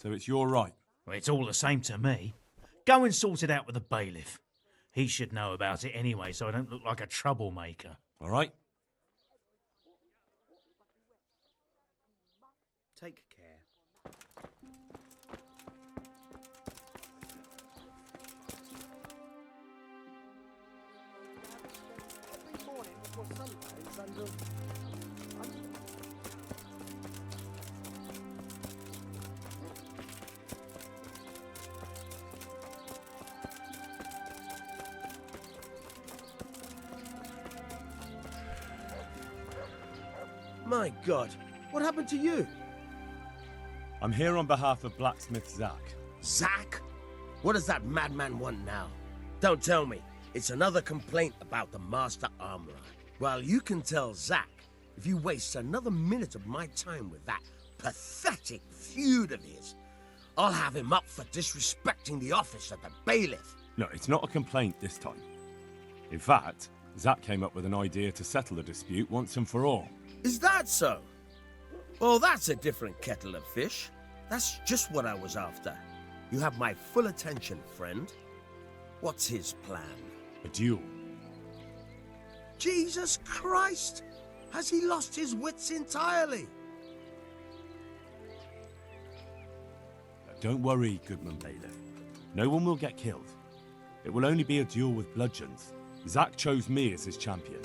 So it's your right. Well, it's all the same to me. Go and sort it out with the bailiff. He should know about it anyway, so I don't look like a troublemaker. All right? Take care. Every morning before sunrise under... My God, what happened to you? I'm here on behalf of blacksmith Zach. Zach? What does that madman want now? Don't tell me. It's another complaint about the Master Armorer. Well, you can tell Zach if you waste another minute of my time with that pathetic feud of his. I'll have him up for disrespecting the office of the bailiff. No, it's not a complaint this time. In fact, Zach came up with an idea to settle the dispute once and for all. Is that so? Well, that's a different kettle of fish. That's just what I was after. You have my full attention, friend. What's his plan? A duel. Jesus Christ! Has he lost his wits entirely? Don't worry, Goodman Bailiff. No one will get killed. It will only be a duel with bludgeons. Zach chose me as his champion.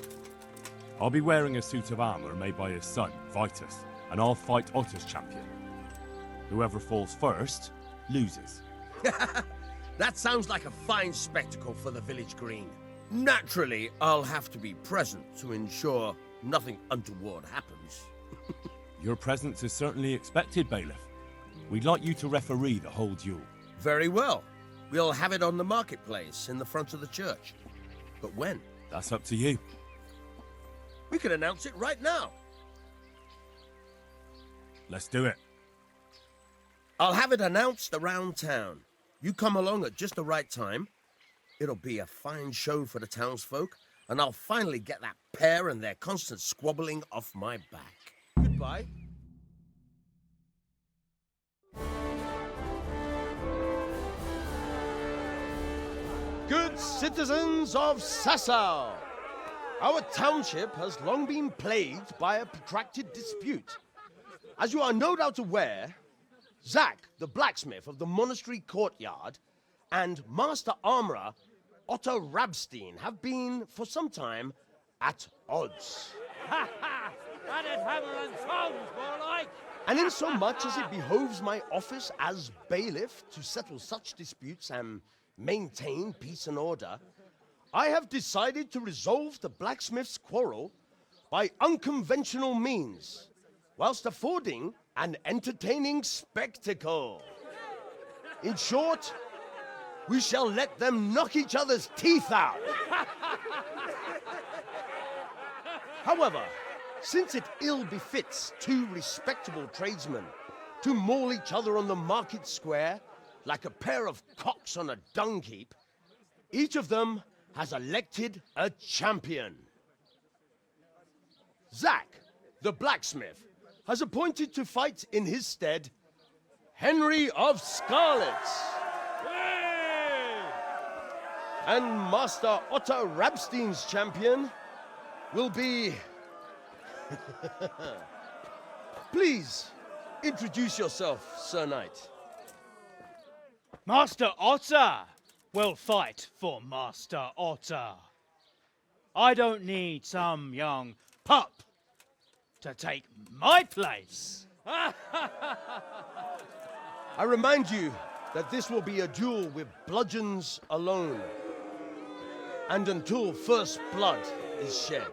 I'll be wearing a suit of armor made by his son, Vitus, and I'll fight Otto's champion. Whoever falls first, loses. That sounds like a fine spectacle for the village green. Naturally, I'll have to be present to ensure nothing untoward happens. Your presence is certainly expected, Bailiff. We'd like you to referee the whole duel. Very well. We'll have it on the marketplace in the front of the church. But when? That's up to you. We could announce it right now. Let's do it. I'll have it announced around town. You come along at just the right time. It'll be a fine show for the townsfolk, and I'll finally get that pair and their constant squabbling off my back. Goodbye. Good citizens of Sasau, our township has long been plagued by a protracted dispute. As you are no doubt aware, Zach, the blacksmith of the monastery courtyard, and Master Armorer Otto Rabstein have been, for some time, at odds. Ha ha! That is hammer and tongs, more like! And in so much as it behoves my office as bailiff to settle such disputes and maintain peace and order, I have decided to resolve the blacksmith's quarrel by unconventional means, whilst affording an entertaining spectacle. In short, we shall let them knock each other's teeth out. However, since it ill befits two respectable tradesmen to maul each other on the market square like a pair of cocks on a dung heap, each of them has elected a champion. Zach, the blacksmith, has appointed to fight in his stead Henry of Scarlets. And Master Otto Rabstein's champion will be... Please, introduce yourself, Sir Knight. Master Otter will fight for Master Otter. I don't need some young pup to take my place. I remind you that this will be a duel with bludgeons alone, and until first blood is shed.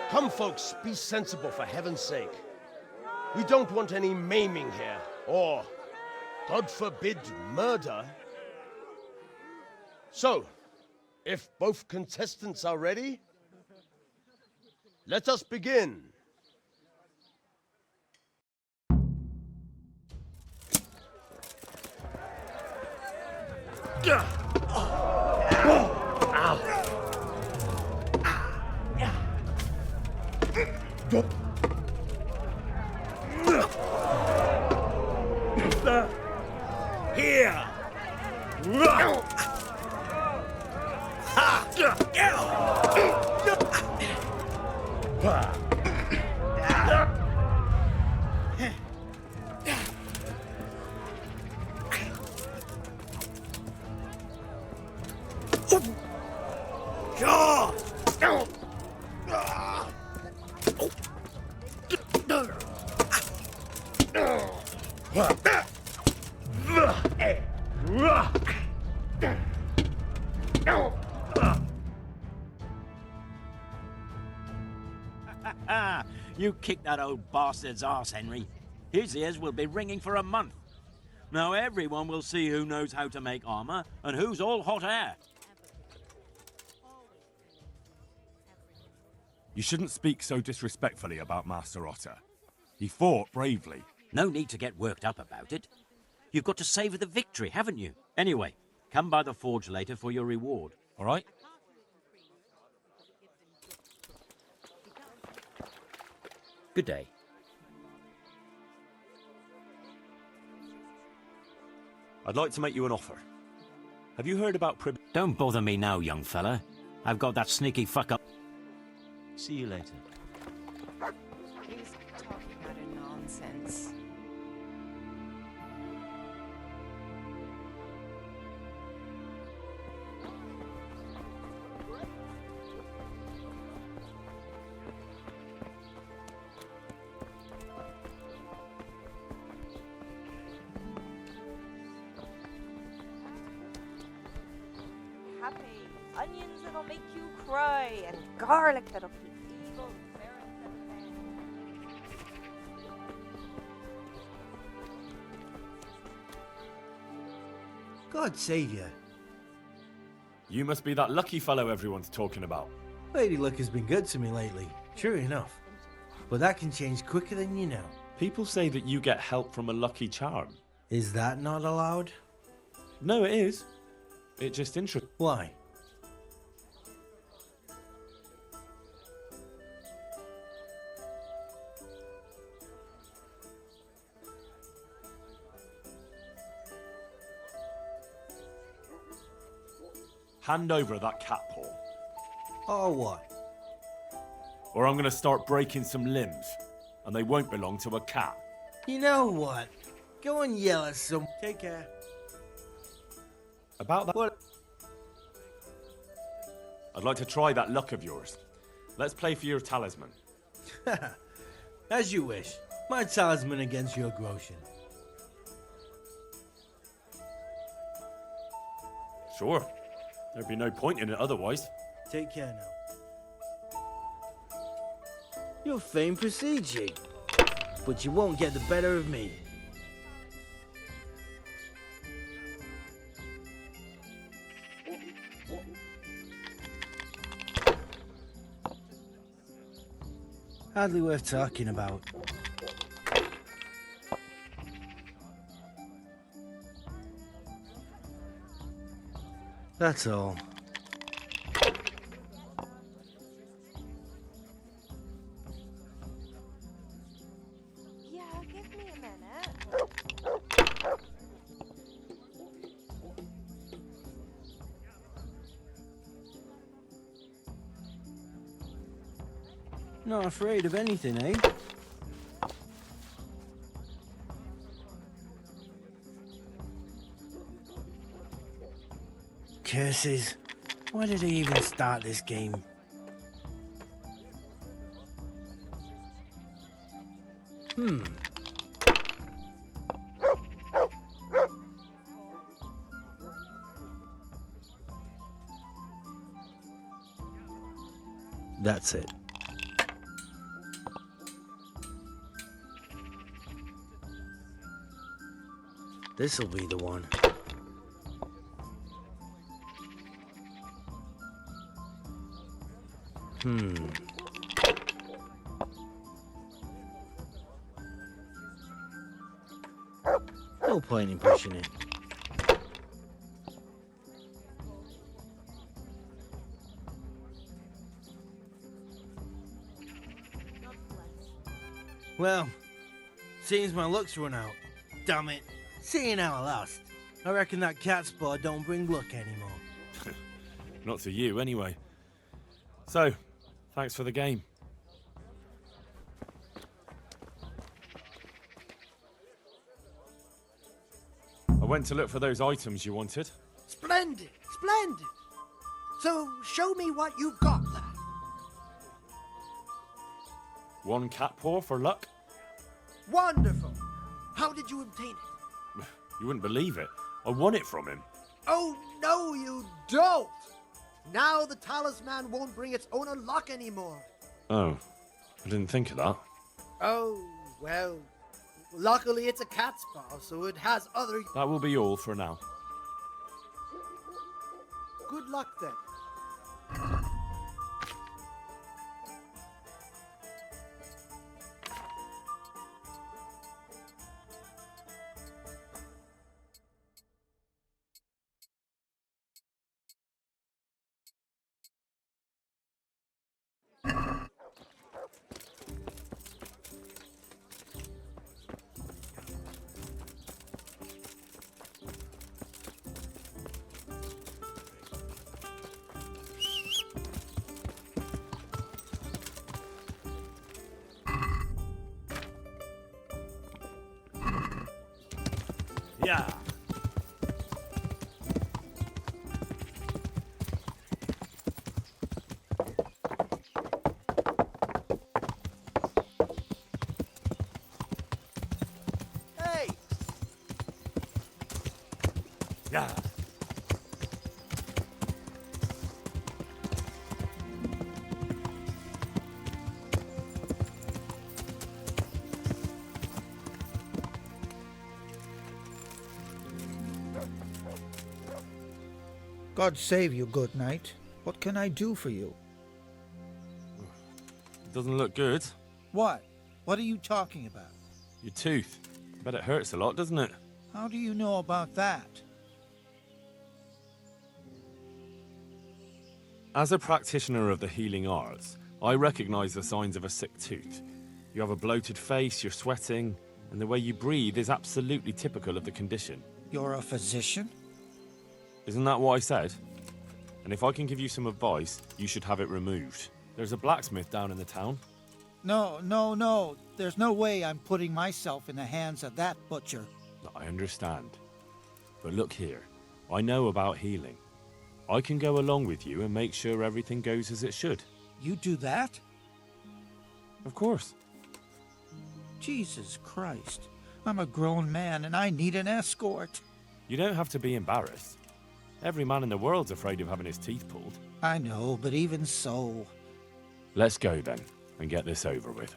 Come, folks, be sensible for heaven's sake. We don't want any maiming here, or, God forbid, murder. So, if both contestants are ready, let us begin. Here! You kicked that old bastard's arse, Henry. His ears will be ringing for a month. Now everyone will see who knows how to make armor and who's all hot air. You shouldn't speak so disrespectfully about Master Otter. He fought bravely. No need to get worked up about it. You've got to savour the victory, haven't you? Anyway, come by the forge later for your reward. All right? Good day. I'd like to make you an offer. Have you heard about Don't bother me now, young fella. I've got that sneaky fuck up. See you later. He's talking utter nonsense. Happy onions that'll make you cry, and garlic that'll keep evil spirits at bay. God save you. You must be that lucky fellow everyone's talking about. Lady Luck has been good to me lately, sure enough. But that can change quicker than you know. People say that you get help from a lucky charm. Is that not allowed? No, it is. It just interests. Why? Hand over that cat paw, Or what? or I'm gonna start breaking some limbs, and they won't belong to a cat. You know what? Go and yell at some. Take care. About that. What? I'd like to try that luck of yours. Let's play for your talisman. As you wish. My talisman against your grotion. Sure. There'd be no point in it otherwise. Take care now. Your fame precedes you, but you won't get the better of me. Hardly worth talking about. That's all. Yeah, give me a minute. Not afraid of anything, eh? Curses. Why did I even start this game? That's it. This'll be the one. No point in pushing it. Well, Seems my luck's run out. Damn it. Seeing how I lost. I reckon that cat spa don't bring luck anymore. Not to you, anyway. So, thanks for the game. I went to look for those items you wanted. Splendid, splendid. So, show me what you've got, lad. One cat paw for luck? Wonderful. How did you obtain it? You wouldn't believe it. I won it from him. Oh, no, you don't. Now the talisman won't bring its owner luck anymore. Oh, I didn't think of that. Oh, well, luckily it's a cat's paw, so it has other... That will be all for now. Good luck, then. Yeah. Hey! Yeah. God save you, good knight. What can I do for you? Doesn't look good. What? What are you talking about? Your tooth. Bet it hurts a lot, doesn't it? How do you know about that? As a practitioner of the healing arts, I recognize the signs of a sick tooth. You have a bloated face, you're sweating, and the way you breathe is absolutely typical of the condition. You're a physician? Isn't that what I said? And if I can give you some advice, you should have it removed. There's a blacksmith down in the town. No. There's no way I'm putting myself in the hands of that butcher. I understand. But look here, I know about healing. I can go along with you and make sure everything goes as it should. You do that? Of course. Jesus Christ. I'm a grown man and I need an escort. You don't have to be embarrassed. Every man in the world's afraid of having his teeth pulled. I know, but even so... Let's go then, and get this over with.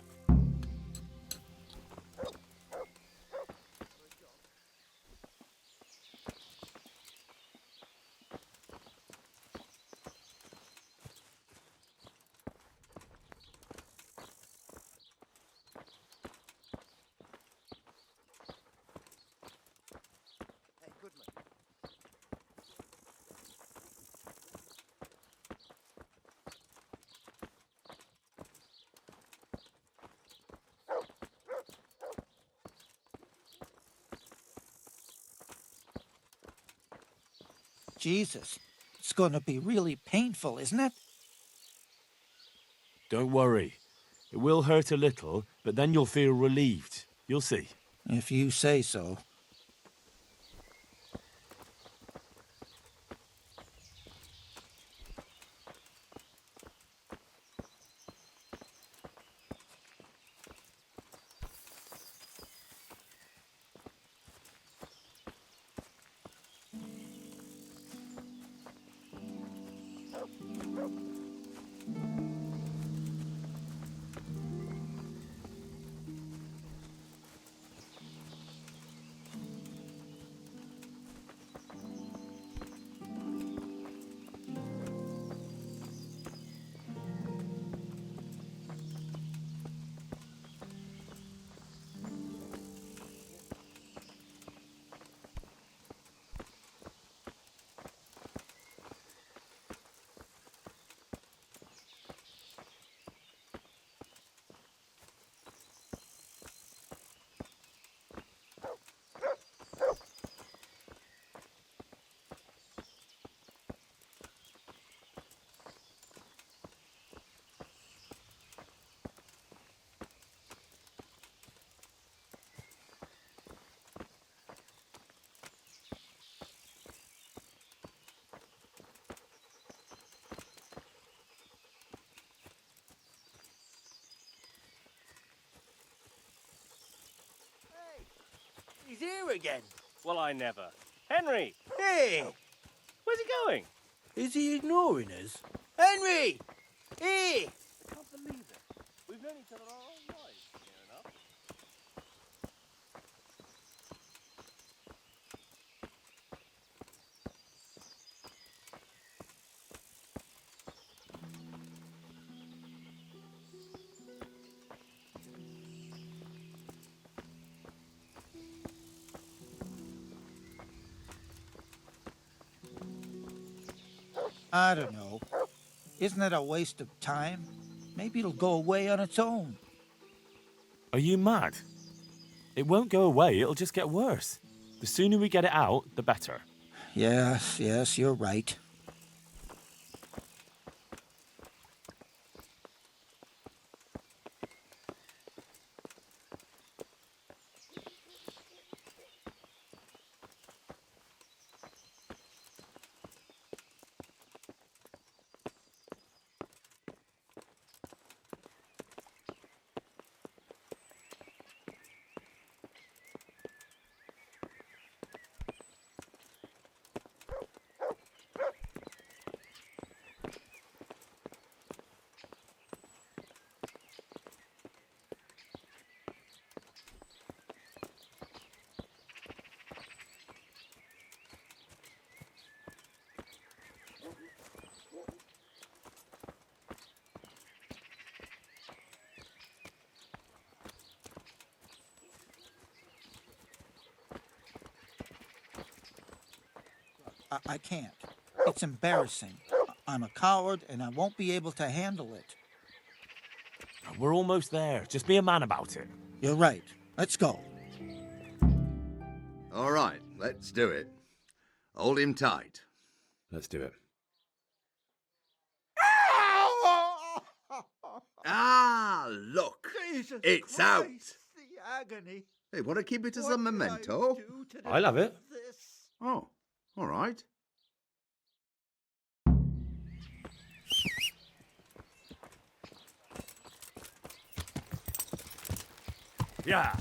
Hey, Goodman. Jesus. It's gonna be really painful, isn't it? Don't worry. It will hurt a little, but then you'll feel relieved. You'll see. If you say so. here again. Well, I never. Henry! Hey! Where's he going? Is he ignoring us? Henry! Hey! I can't believe it. We've known each other our whole lives, near enough. I don't know. Isn't it a waste of time? Maybe it'll go away on its own. Are you mad? It won't go away, it'll just get worse. The sooner we get it out, the better. Yes, you're right. I can't. It's embarrassing. I'm a coward and I won't be able to handle it. We're almost there. Just be a man about it. You're right. Let's go. All right, let's do it. Hold him tight. Let's do it. Ah, look. Jesus It's Christ, out. The agony. Hey, want to keep it as What a did memento? I do to I love it. deserve this? Oh, all right. Yeah.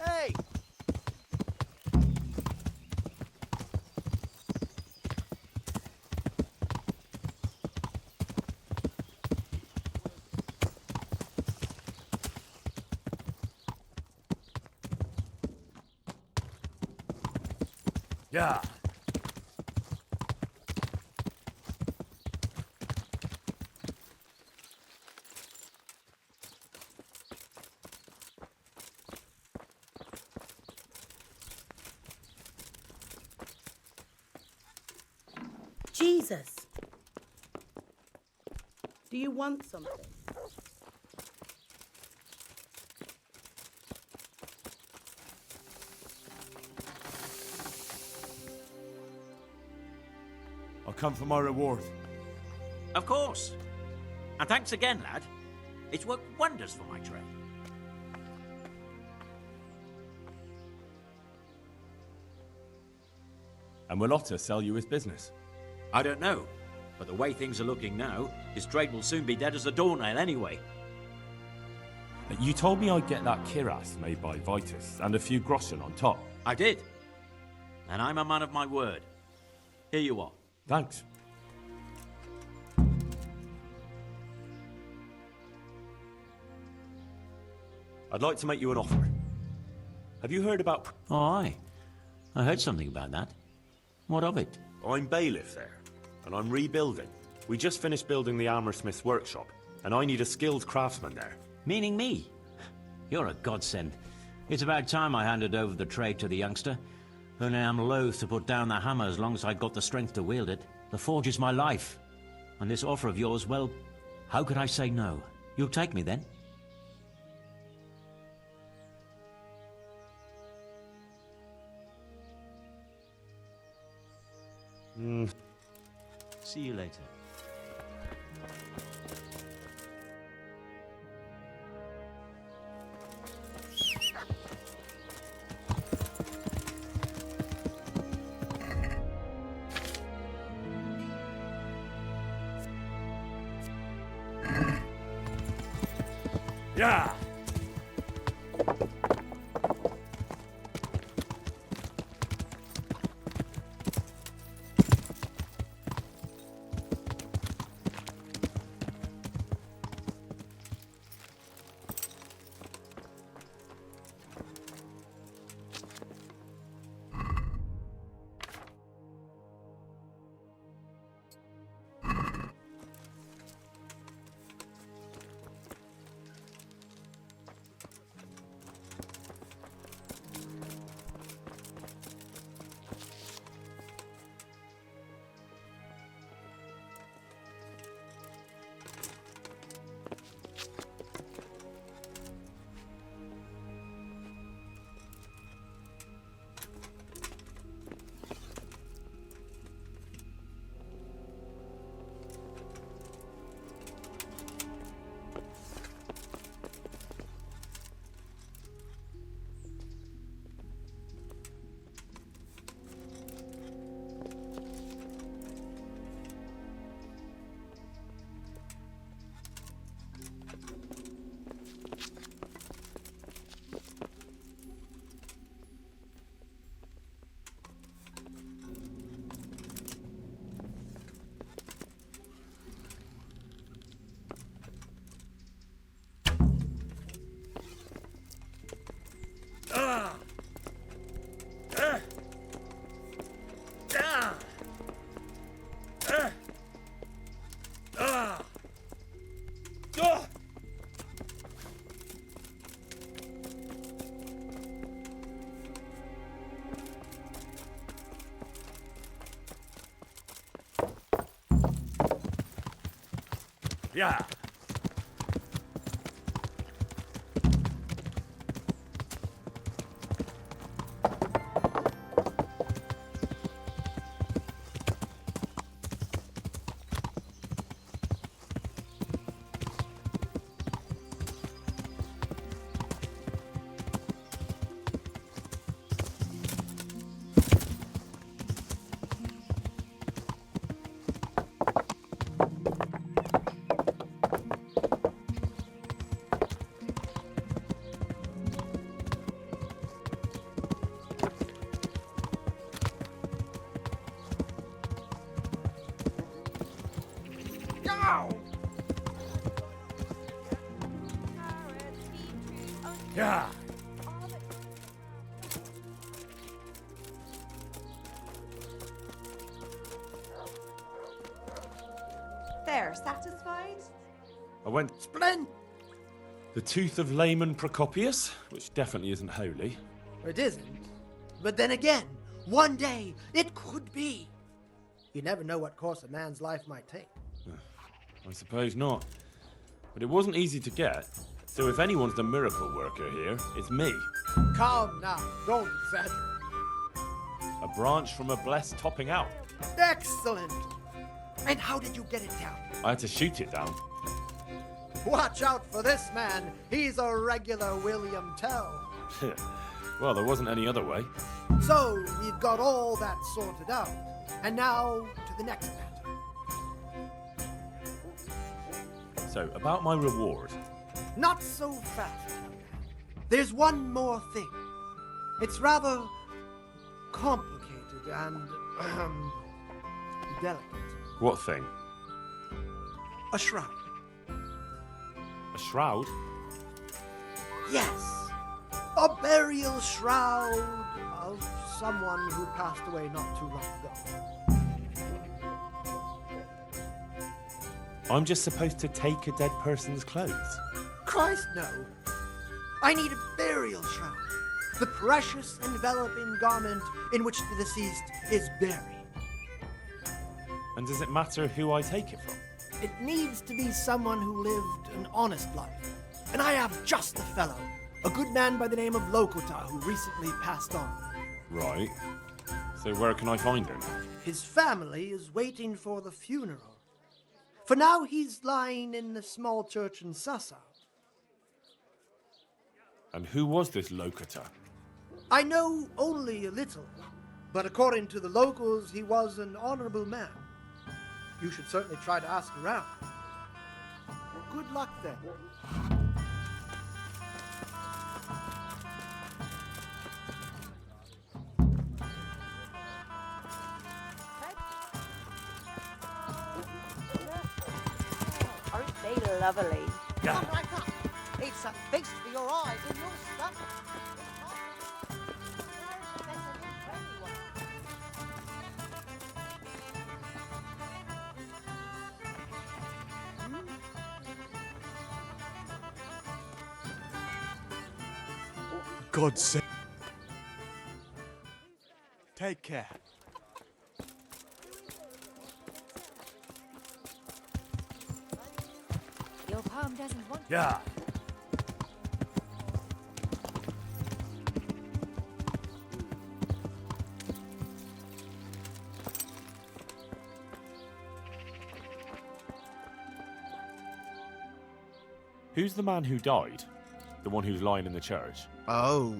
Hey! Yeah. Jesus! Do you want something? I'll come for my reward. Of course. And thanks again, lad. It's worked wonders for my trade. And will Otter sell you his business? I don't know, but the way things are looking now, his trade will soon be dead as a doornail anyway. You told me I'd get that kiras made by Vitus and a few groschen on top. I did. And I'm a man of my word. Here you are. Thanks. I'd like to make you an offer. Have you heard about... Oh, aye. I heard something about that. What of it? I'm bailiff there, and I'm rebuilding. We just finished building the armorsmith's workshop, and I need a skilled craftsman there. Meaning me? You're a godsend. It's about time I handed over the trade to the youngster. Only I'm loath to put down the hammer as long as I've got the strength to wield it. The forge is my life. And this offer of yours, well, how could I say no? You'll take me then? See you later. Yeah! Yeah! Yeah! There, satisfied? I went Splendid! the tooth of layman Procopius, which definitely isn't holy. It isn't. But then again, one day it could be. You never know what course a man's life might take. I suppose not. But it wasn't easy to get, so if anyone's the miracle worker here, it's me. Calm now, don't exaggerate. A branch from a blessed topping out. Excellent! And how did you get it down? I had to shoot it down. Watch out for this man. He's a regular William Tell. Well, there wasn't any other way. So, we've got all that sorted out. And now, to the next matter. So, about my reward. Not so fast, young man. There's one more thing. It's rather complicated and, delicate. What thing? A shroud. A shroud? Yes. A burial shroud of someone who passed away not too long ago. I'm just supposed to take a dead person's clothes. Christ, no. I need a burial shroud. The precious enveloping garment in which the deceased is buried. And does it matter who I take it from? It needs to be someone who lived an honest life. And I have just the fellow. A good man by the name of Lokota who recently passed on. Right. So where can I find him? His family is waiting for the funeral. For now, he's lying in the small church in Sassa. And who was this Lokota? I know only a little, but according to the locals, he was an honorable man. You should certainly try to ask around. Good luck then. they lovely. Come right up. It's a feast for your eyes and your stomach. God's sake. Take care. Your palm doesn't want Yeah. Who's the man who died? The one who's lying in the church? Oh,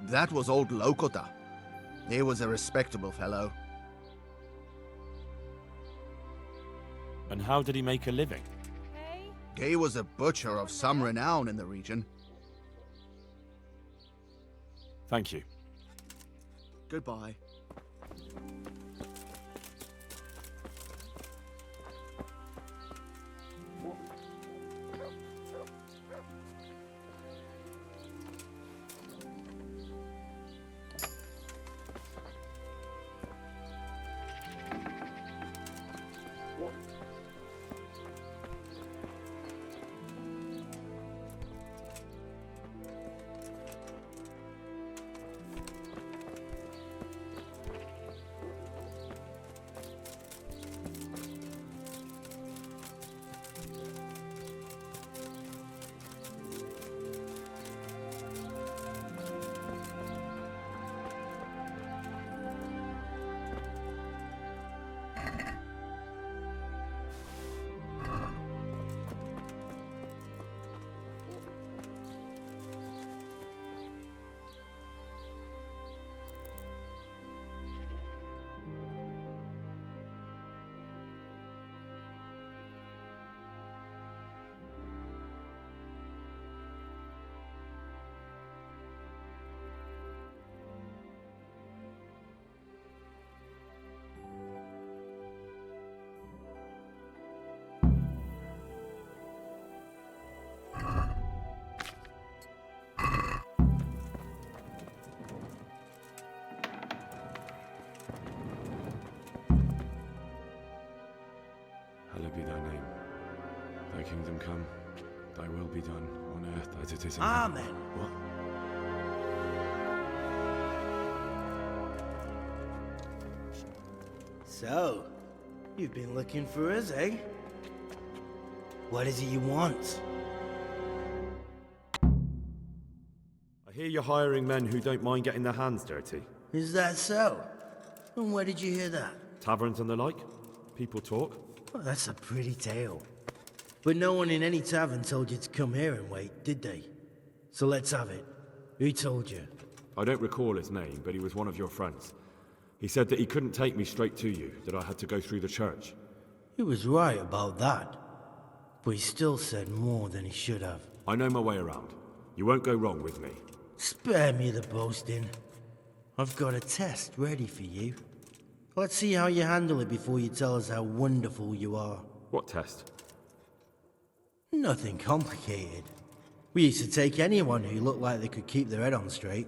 that was old Lokota. He was a respectable fellow. And how did he make a living? He was a butcher of some renown in the region. Thank you. Goodbye. Hallowed be thy name. Thy kingdom come. Thy will be done on earth as it is in Amen. heaven. What? So, you've been looking for us, eh? What is it you want? I hear you're hiring men who don't mind getting their hands dirty. Is that so? And where did you hear that? Taverns and the like? People talk? Well, that's a pretty tale. But no one in any tavern told you to come here and wait, did they? So let's have it. Who told you? I don't recall his name, but he was one of your friends. He said that he couldn't take me straight to you, that I had to go through the church. He was right about that. But he still said more than he should have. I know my way around. You won't go wrong with me. Spare me the boasting. I've got a test ready for you. Let's see how you handle it before you tell us how wonderful you are. What test? Nothing complicated. We used to take anyone who looked like they could keep their head on straight.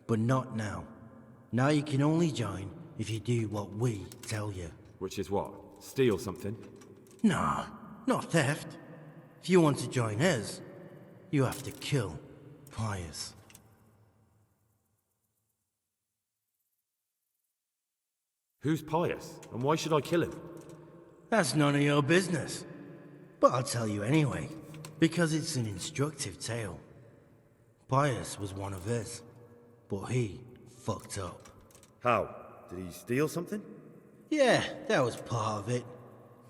But not now. Now you can only join if you do what we tell you. Which is what? Steal something? Nah, not theft. If you want to join us, you have to kill Pius. Who's Pius, and why should I kill him? That's none of your business. But I'll tell you anyway, because it's an instructive tale. Pius was one of us, but he fucked up. How? Did he steal something? Yeah, that was part of it.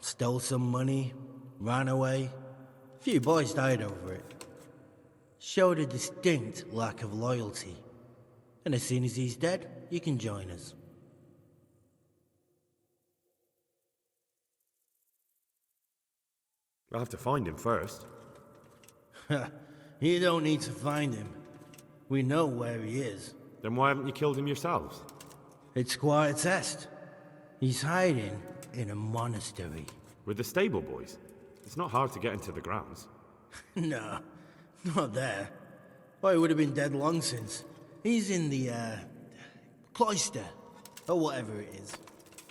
Stole some money, ran away. A few boys died over it. Showed a distinct lack of loyalty. And as soon as he's dead, you can join us. I'll have to find him first. You don't need to find him. We know where he is. Then why haven't you killed him yourselves? It's quite a test. He's hiding in a monastery. With the stable boys? It's not hard to get into the grounds. No, not there. Well, he would have been dead long since. He's in the, cloister, or whatever it is.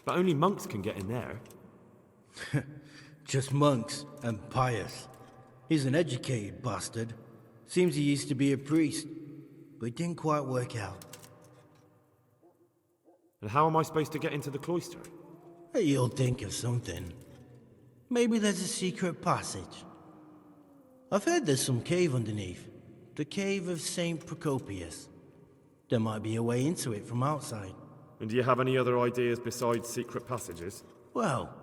But only monks can get in there. Just monks and pious. He's an educated bastard. Seems he used to be a priest, but it didn't quite work out. And how am I supposed to get into the cloister? You'll think of something. Maybe there's a secret passage. I've heard there's some cave underneath. The cave of St. Procopius. There might be a way into it from outside. And do you have any other ideas besides secret passages? Well,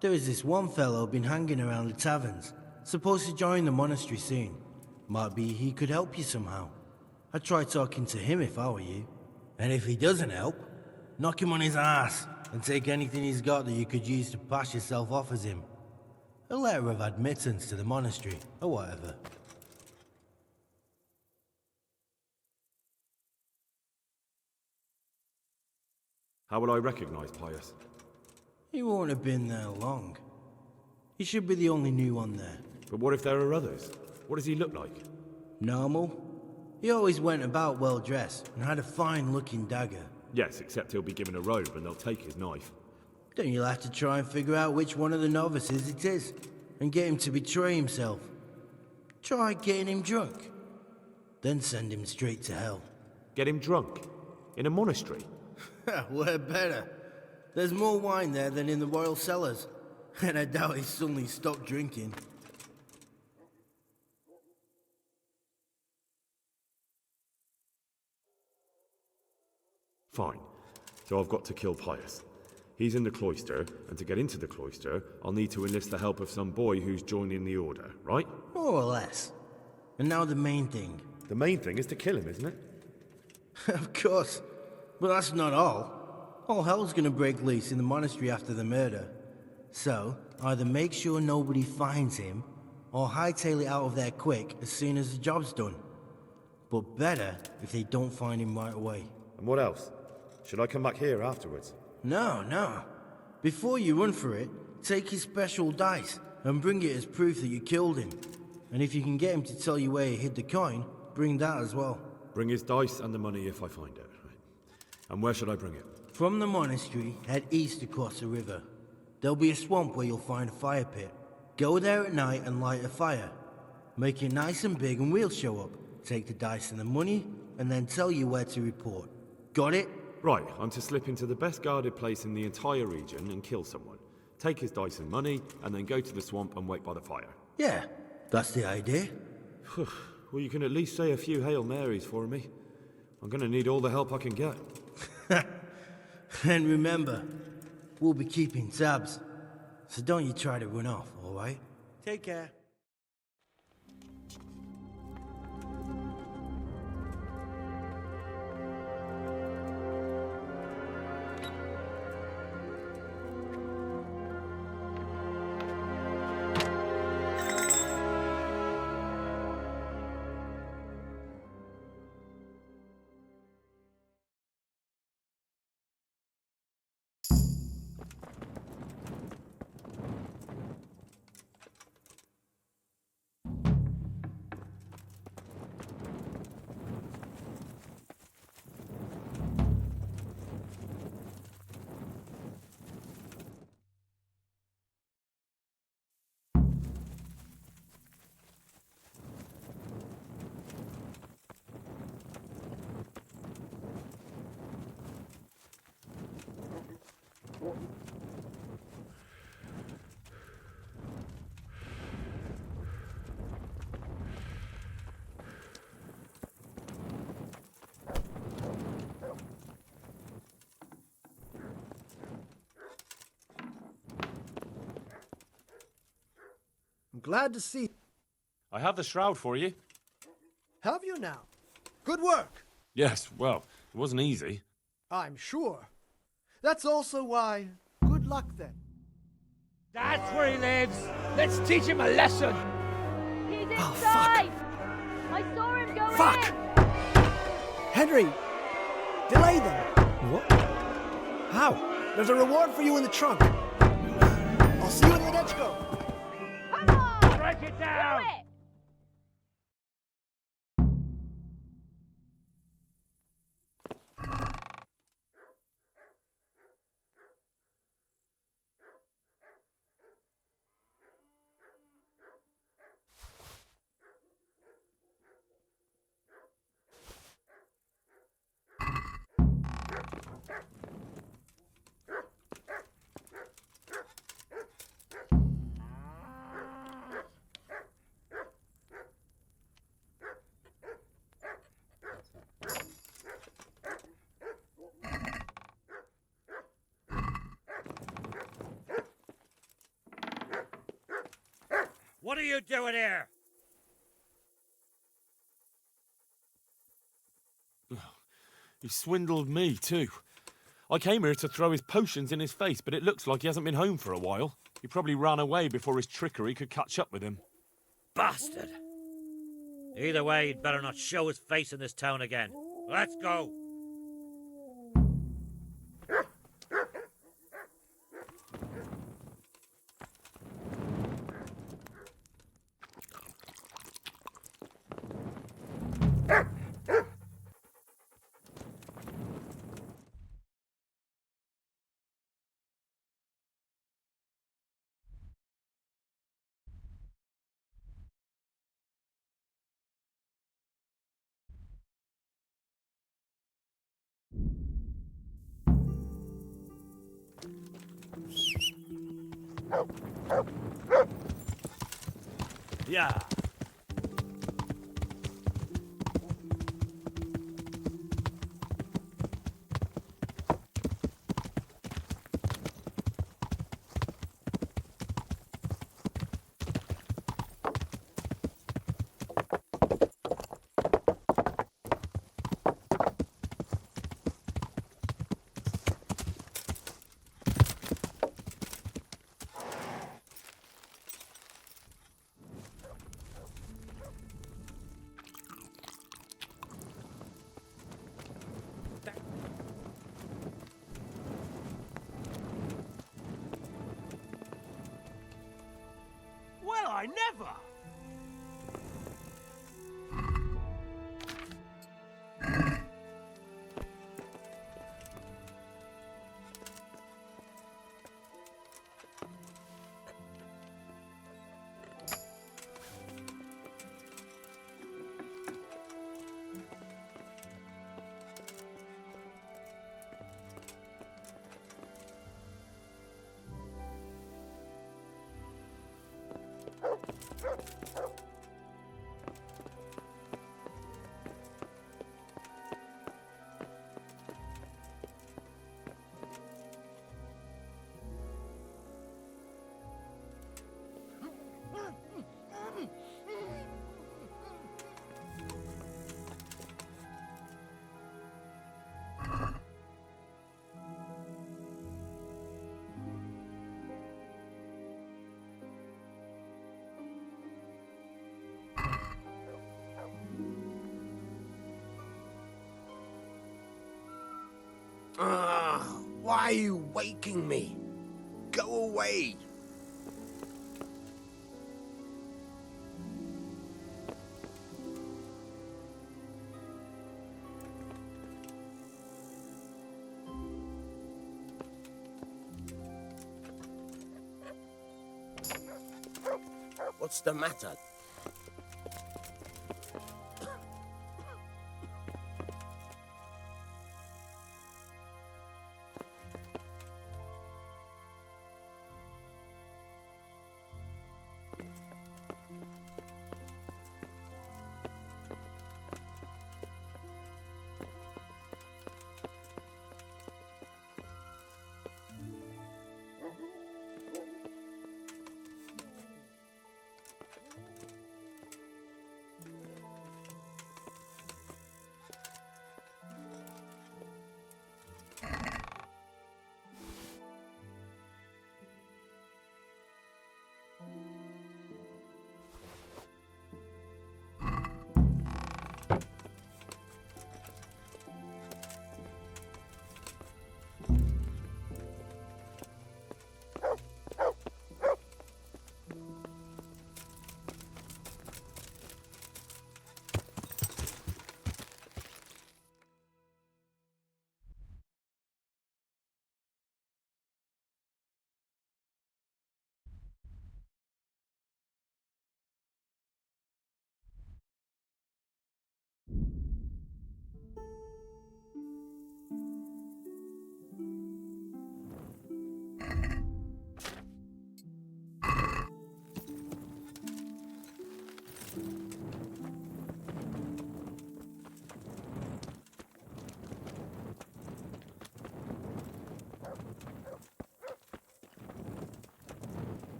there is this one fellow been hanging around the taverns. Supposed to join the monastery soon. Might be he could help you somehow. I'd try talking to him if I were you. And if he doesn't help, knock him on his ass and take anything he's got that you could use to pass yourself off as him. A letter of admittance to the monastery, or whatever. How will I recognize Pius? He won't have been there long. He should be the only new one there. But what if there are others? What does he look like? Normal. He always went about well dressed and had a fine-looking dagger. Yes, except he'll be given a robe and they'll take his knife. Then you'll have to try and figure out which one of the novices it is, and get him to betray himself. Try getting him drunk. Then send him straight to hell. Get him drunk? In a monastery? We're better. There's more wine there than in the royal cellars, and I doubt he suddenly stopped drinking. Fine. So I've got to kill Pius. He's in the cloister, and to get into the cloister, I'll need to enlist the help of some boy who's joining the order, right? More or less. And now the main thing. The main thing is to kill him, isn't it? Of course. But that's not all. All hell's gonna break loose in the monastery after the murder. So, either make sure nobody finds him, or hightail it out of there quick as soon as the job's done. But better if they don't find him right away. And what else? Should I come back here afterwards? No. Before you run for it, take his special dice and bring it as proof that you killed him. And if you can get him to tell you where he hid the coin, bring that as well. Bring his dice and the money if I find it. Right. And where should I bring it? From the monastery, head east across the river. There'll be a swamp where you'll find a fire pit. Go there at night and light a fire. Make it nice and big and we'll show up. Take the dice and the money, and then tell you where to report. Got it? Right, I'm to slip into the best guarded place in the entire region and kill someone. Take his dice and money, and then go to the swamp and wait by the fire. Yeah, that's the idea. Well, you can at least say a few Hail Marys for me. I'm gonna need all the help I can get. And remember, we'll be keeping tabs. So don't you try to run off, alright? Take care. I'm glad to see. I have the shroud for you. Have you now? Good work. Yes, well, it wasn't easy. I'm sure. That's also why. Good luck then. That's where he lives. Let's teach him a lesson. He's Oh, inside. I saw him go Fuck! in. Henry! Delay them! What? How? There's a reward for you in the trunk. I'll see you in Ledechko. Come What are you doing here? He swindled me, too. I came here to throw his potions in his face, but it looks like he hasn't been home for a while. He probably ran away before his trickery could catch up with him. Bastard! Either way, he'd better not show his face in this town again. Let's go! Yeah. Well, I never! Why are you waking me? Go away! What's the matter?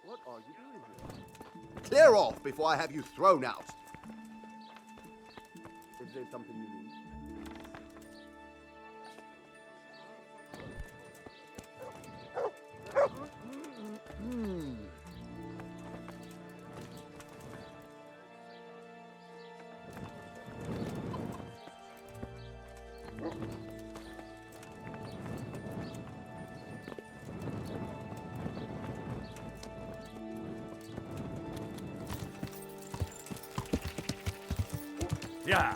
What are you doing here? Clear off before I have you thrown out. Is there something you need? Yeah.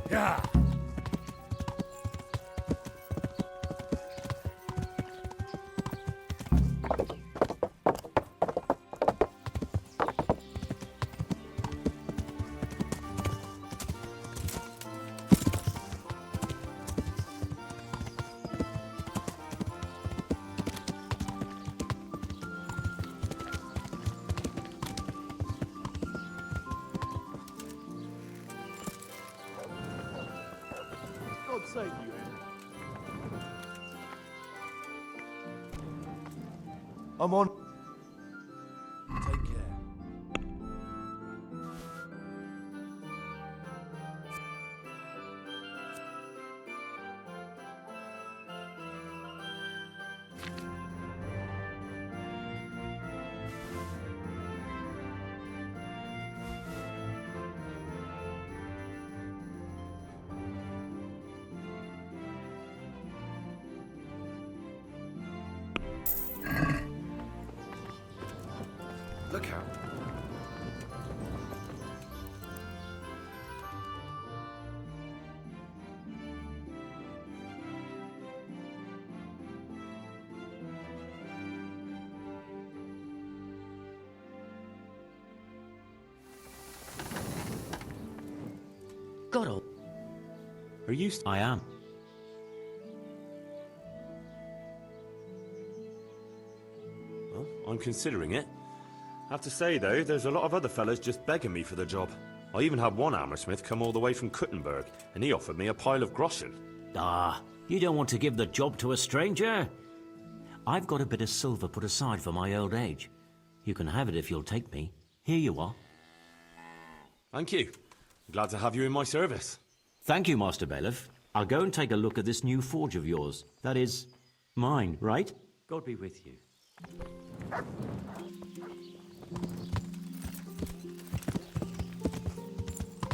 Yeah. God save you, Ed. I'm on. Take care. Look out. God, oh. Are you? I am. Well, I'm considering it. Have to say, though, there's a lot of other fellas just begging me for the job. I even had one hammersmith come all the way from Kuttenberg, and he offered me a pile of groschen. Ah, you don't want to give the job to a stranger? I've got a bit of silver put aside for my old age. You can have it if you'll take me. Here you are. Thank you. Glad to have you in my service. Thank you, Master Bailiff. I'll go and take a look at this new forge of yours. That is, mine, right? God be with you.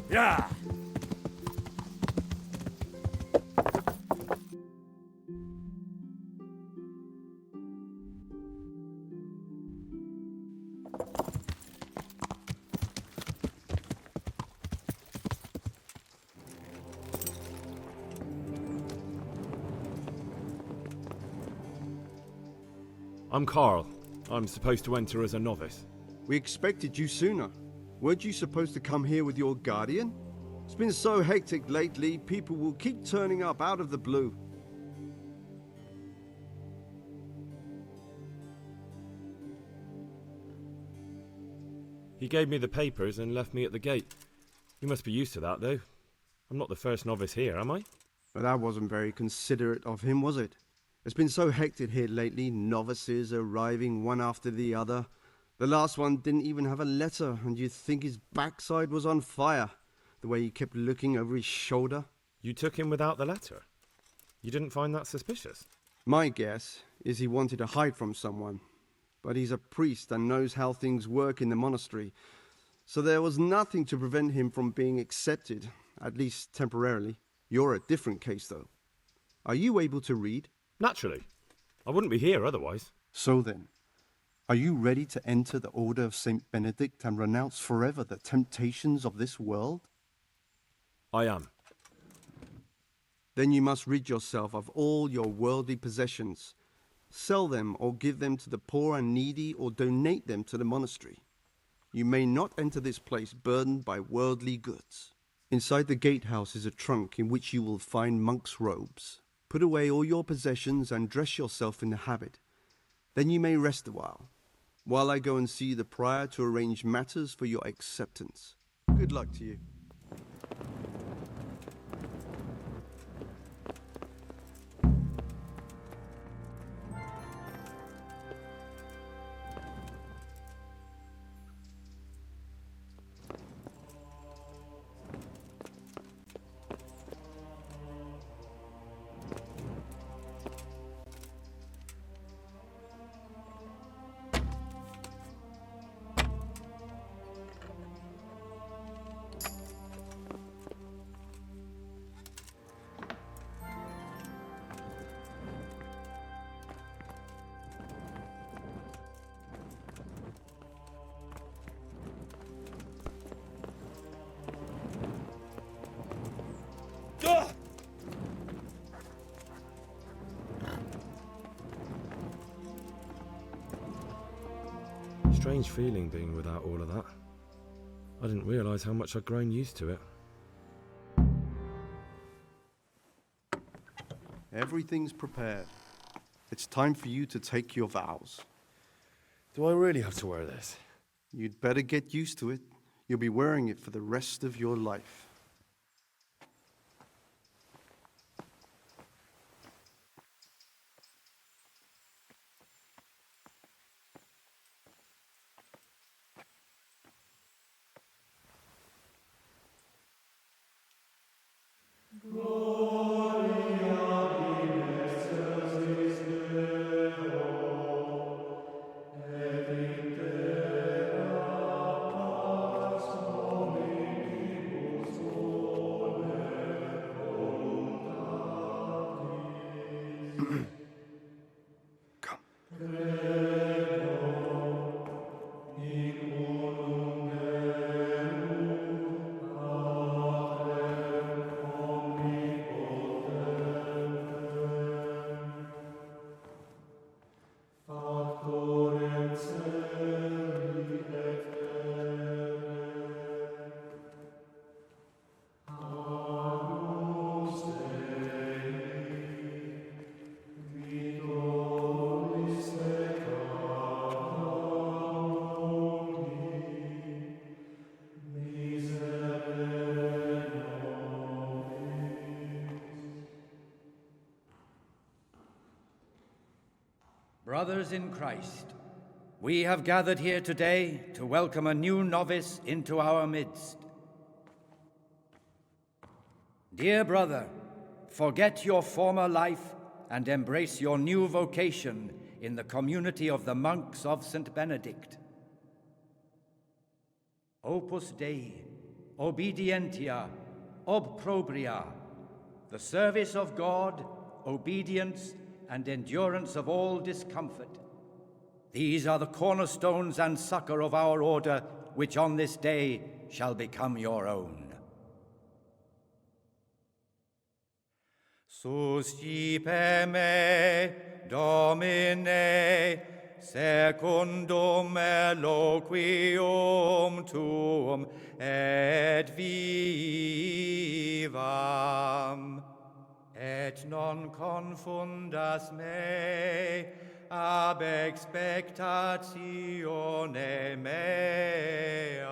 Yeah! I'm Carl. I'm supposed to enter as a novice. We expected you sooner. Weren't you supposed to come here with your guardian? It's been so hectic lately, people will keep turning up out of the blue. He gave me the papers and left me at the gate. You must be used to that, though. I'm not the first novice here, am I? But that wasn't very considerate of him, was it? It's been so hectic here lately, novices arriving one after the other. The last one didn't even have a letter, and you'd think his backside was on fire, the way he kept looking over his shoulder. You took him without the letter? You didn't find that suspicious? My guess is he wanted to hide from someone. But he's a priest and knows how things work in the monastery, so there was nothing to prevent him from being accepted, at least temporarily. You're a different case, though. Are you able to read? Naturally. I wouldn't be here otherwise. So then, are you ready to enter the Order of St. Benedict and renounce forever the temptations of this world? I am. Then you must rid yourself of all your worldly possessions. Sell them or give them to the poor and needy or donate them to the monastery. You may not enter this place burdened by worldly goods. Inside the gatehouse is a trunk in which you will find monk's robes. Put away all your possessions and dress yourself in the habit. Then you may rest a while I go and see the prior to arrange matters for your acceptance. Good luck to you. Strange feeling being without all of that. I didn't realise how much I'd grown used to it. Everything's prepared. It's time for you to take your vows. Do I really have to wear this? You'd better get used to it. You'll be wearing it for the rest of your life. Brothers in Christ, we have gathered here today to welcome a new novice into our midst. Dear brother, forget your former life and embrace your new vocation in the community of the monks of St. Benedict. Opus Dei, obedientia, obprobria, the service of God, obedience, and endurance of all discomfort. These are the cornerstones and succor of our order, which on this day shall become your own. Suscipe me, Domine, secundum eloquium tuum, et vivam. Et non confundas me, ab expectatione mea.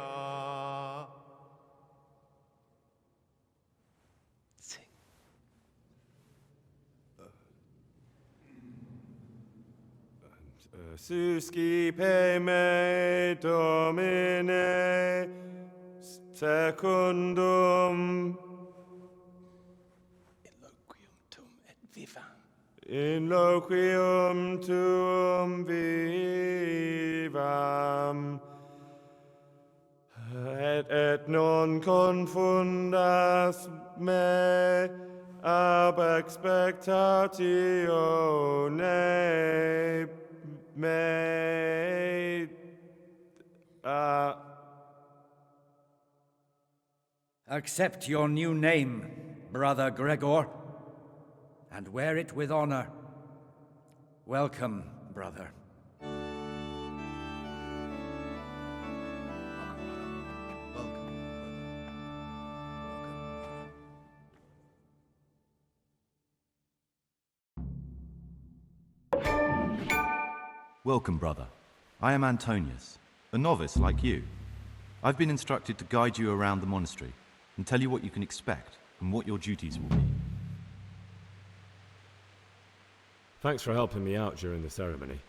Suscipe me, Domine, secundum in loquium tuum vivam, et non confundas me ab expectatione me. Accept your new name, Brother Gregor, and wear it with honor. Welcome, brother. Welcome, brother. I am Antonius, a novice like you. I've been instructed to guide you around the monastery and tell you what you can expect and what your duties will be. Thanks for helping me out during the ceremony.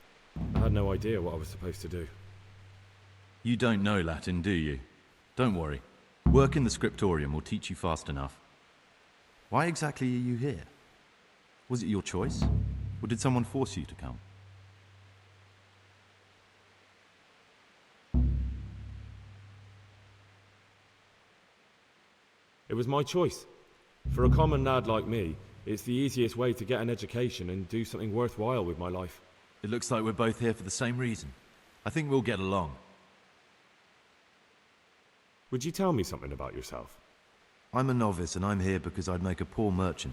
I had no idea what I was supposed to do. You don't know Latin, do you? Don't worry. Work in the scriptorium will teach you fast enough. Why exactly are you here? Was it your choice? Or did someone force you to come? It was my choice. For a common lad like me, it's the easiest way to get an education and do something worthwhile with my life. It looks like we're both here for the same reason. I think we'll get along. Would you tell me something about yourself? I'm a novice and I'm here because I'd make a poor merchant.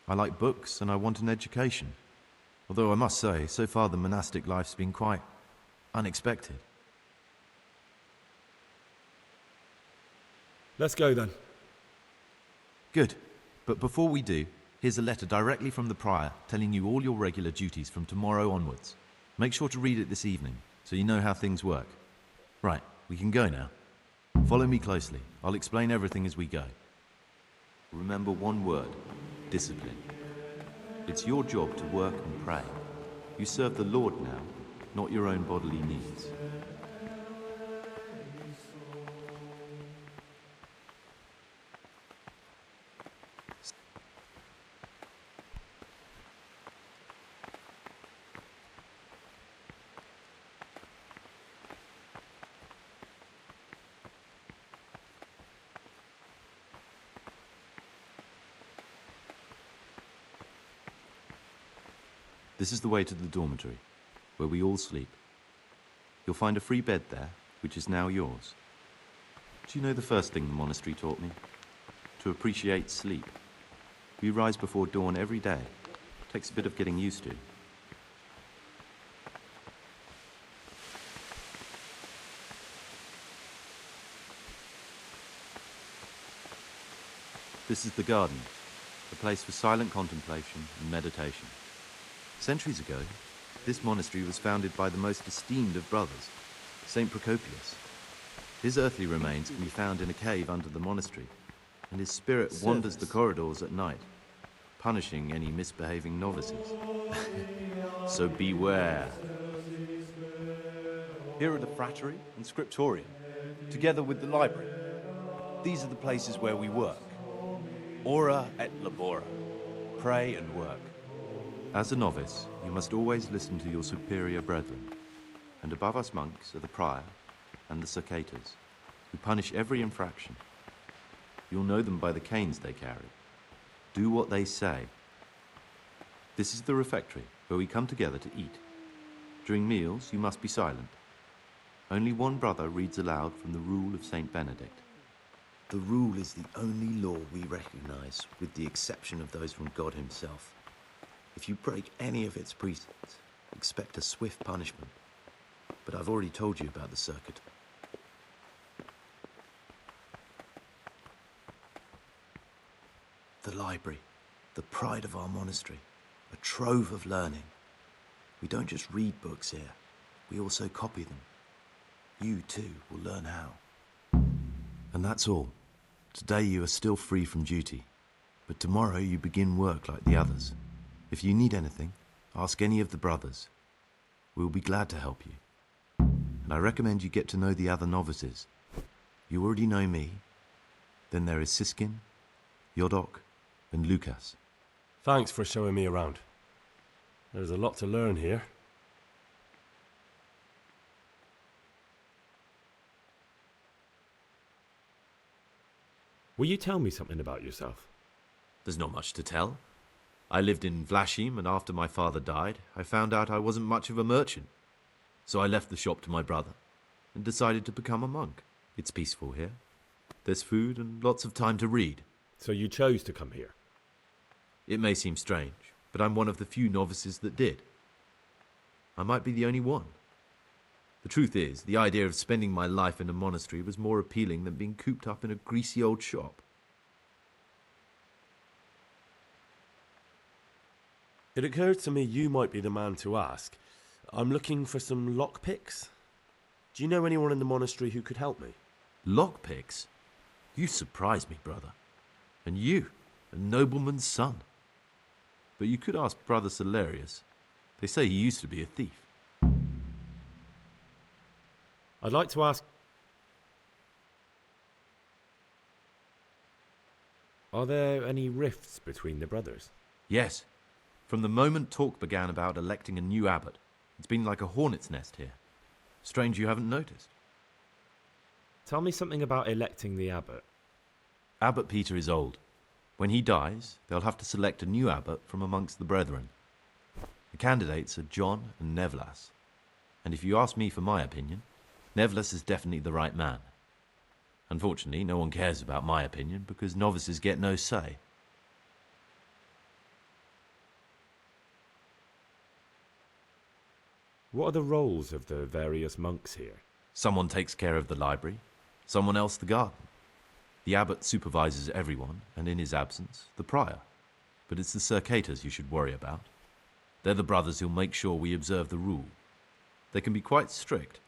I like books and I want an education. Although I must say, so far the monastic life's been quite unexpected. Let's go then. Good. But before we do, here's a letter directly from the prior telling you all your regular duties from tomorrow onwards. Make sure to read it this evening so you know how things work. Right, we can go now. Follow me closely. I'll explain everything as we go. Remember one word: discipline. It's your job to work and pray. You serve the Lord now, not your own bodily needs. This is the way to the dormitory, where we all sleep. You'll find a free bed there, which is now yours. Do you know the first thing the monastery taught me? To appreciate sleep. We rise before dawn every day. Takes a bit of getting used to. This is the garden, a place for silent contemplation and meditation. Centuries ago, this monastery was founded by the most esteemed of brothers, Saint Procopius. His earthly remains can be found in a cave under the monastery, and his spirit wanders the corridors at night, punishing any misbehaving novices. So beware. Here are the frattery and scriptorium, together with the library. These are the places where we work. Ora et labora. Pray and work. As a novice, you must always listen to your superior brethren, and above us monks are the prior and the circators, who punish every infraction. You'll know them by the canes they carry. Do what they say. This is the refectory, where we come together to eat. During meals, you must be silent. Only one brother reads aloud from the Rule of Saint Benedict. The Rule is the only law we recognize, with the exception of those from God himself. If you break any of its precepts, expect a swift punishment. But I've already told you about the circuit. The library, the pride of our monastery, a trove of learning. We don't just read books here, we also copy them. You, too, will learn how. And that's all. Today you are still free from duty, but tomorrow you begin work like the others. If you need anything, ask any of the brothers. We will be glad to help you. And I recommend you get to know the other novices. You already know me. Then there is Siskin, Yodok, and Lucas. Thanks for showing me around. There's a lot to learn here. Will you tell me something about yourself? There's not much to tell. I lived in Vlashim, and after my father died, I found out I wasn't much of a merchant. So I left the shop to my brother and decided to become a monk. It's peaceful here. There's food and lots of time to read. So you chose to come here? It may seem strange, but I'm one of the few novices that did. I might be the only one. The truth is, the idea of spending my life in a monastery was more appealing than being cooped up in a greasy old shop. It occurred to me you might be the man to ask. I'm looking for some lockpicks. Do you know anyone in the monastery who could help me? Lockpicks? You surprise me, brother. And you, a nobleman's son. But you could ask Brother Salarius. They say he used to be a thief. I'd like to ask... Are there any rifts between the brothers? Yes. From the moment talk began about electing a new abbot, it's been like a hornet's nest here. Strange you haven't noticed. Tell me something about electing the abbot. Abbot Peter is old. When he dies, they'll have to select a new abbot from amongst the brethren. The candidates are John and Nevlas. And if you ask me for my opinion, Nevlas is definitely the right man. Unfortunately, no one cares about my opinion because novices get no say. What are the roles of the various monks here? Someone takes care of the library, someone else the garden. The abbot supervises everyone, and in his absence, the prior. But it's the circators you should worry about. They're the brothers who'll make sure we observe the rule. They can be quite strict,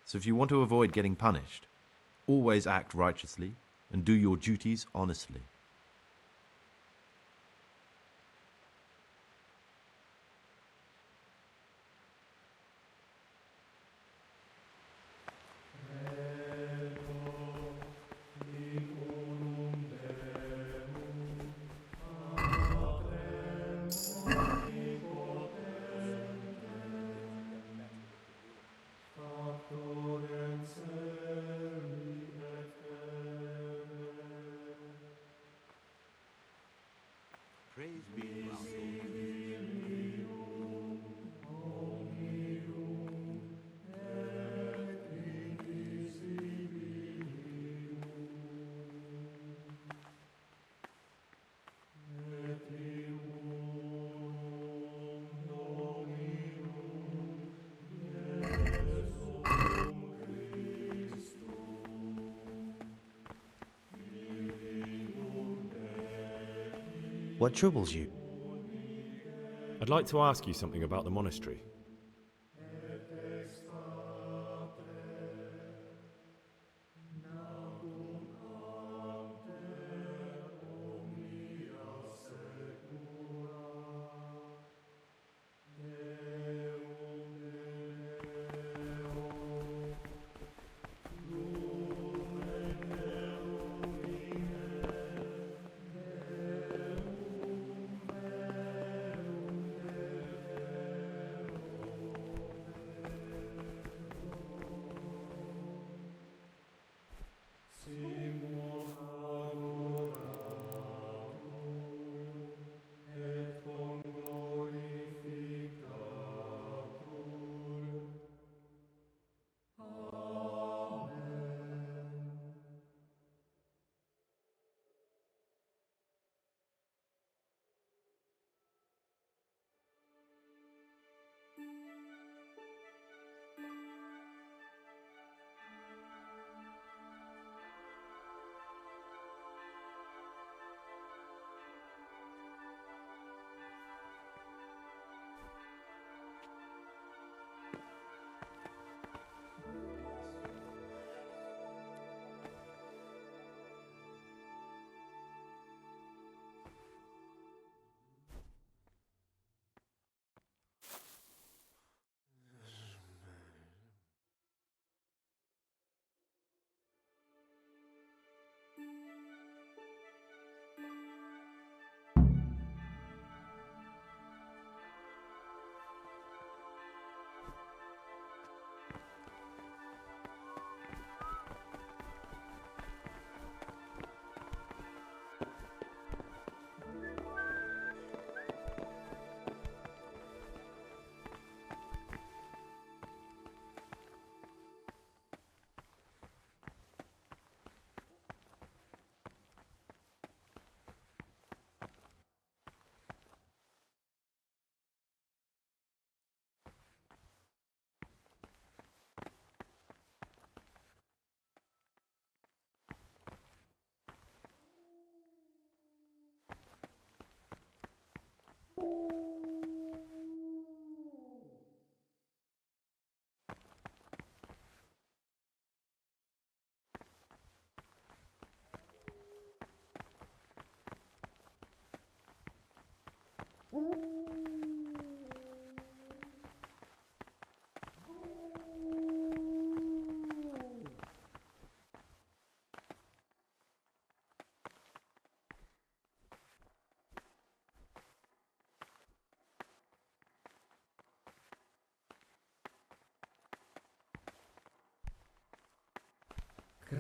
so if you want to avoid getting punished, always act righteously and do your duties honestly. What troubles you? I'd like to ask you something about the monastery. He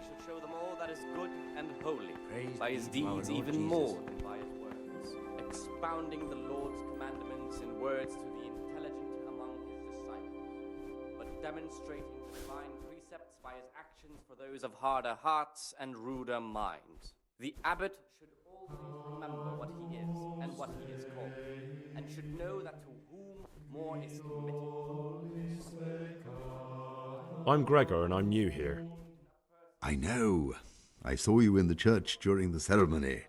shall show them all that is good and holy, Praise by his be to our deeds Lord even Jesus. more than by his words, expounding the Lord's commandments in words to the intelligent among his disciples, but demonstrating the divine precepts by his actions for those of harder hearts and ruder minds. The abbot should always remember what he is and what he is called, and should know that to whom more is committed. I'm Gregor and I'm new here. I know. I saw you in the church during the ceremony.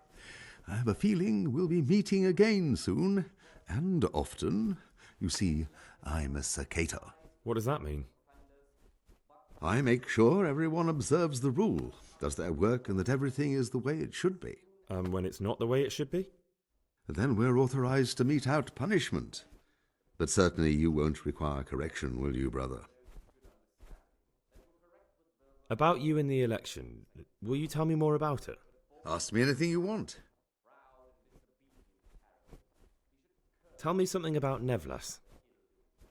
I have a feeling we'll be meeting again soon, and often. You see, I'm a circator. What does that mean? I make sure everyone observes the rule, does their work, and that everything is the way it should be. And when it's not the way it should be? Then we're authorized to mete out punishment. But certainly you won't require correction, will you, brother? About you in the election, will you tell me more about it? Ask me anything you want. Tell me something about Nevlas.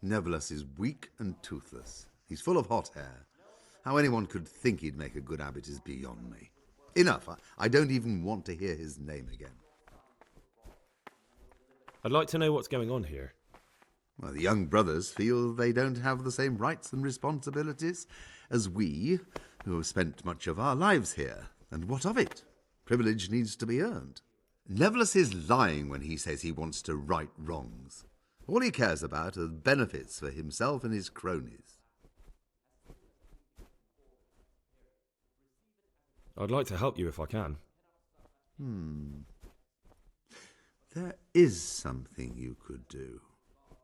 Nevlas is weak and toothless. He's full of hot hair. How anyone could think he'd make a good abbot is beyond me. Enough. I don't even want to hear his name again. I'd like to know what's going on here. Well, the young brothers feel they don't have the same rights and responsibilities as we, who have spent much of our lives here. And what of it? Privilege needs to be earned. Nevlas is lying when he says he wants to right wrongs. All he cares about are benefits for himself and his cronies. I'd like to help you if I can. There is something you could do.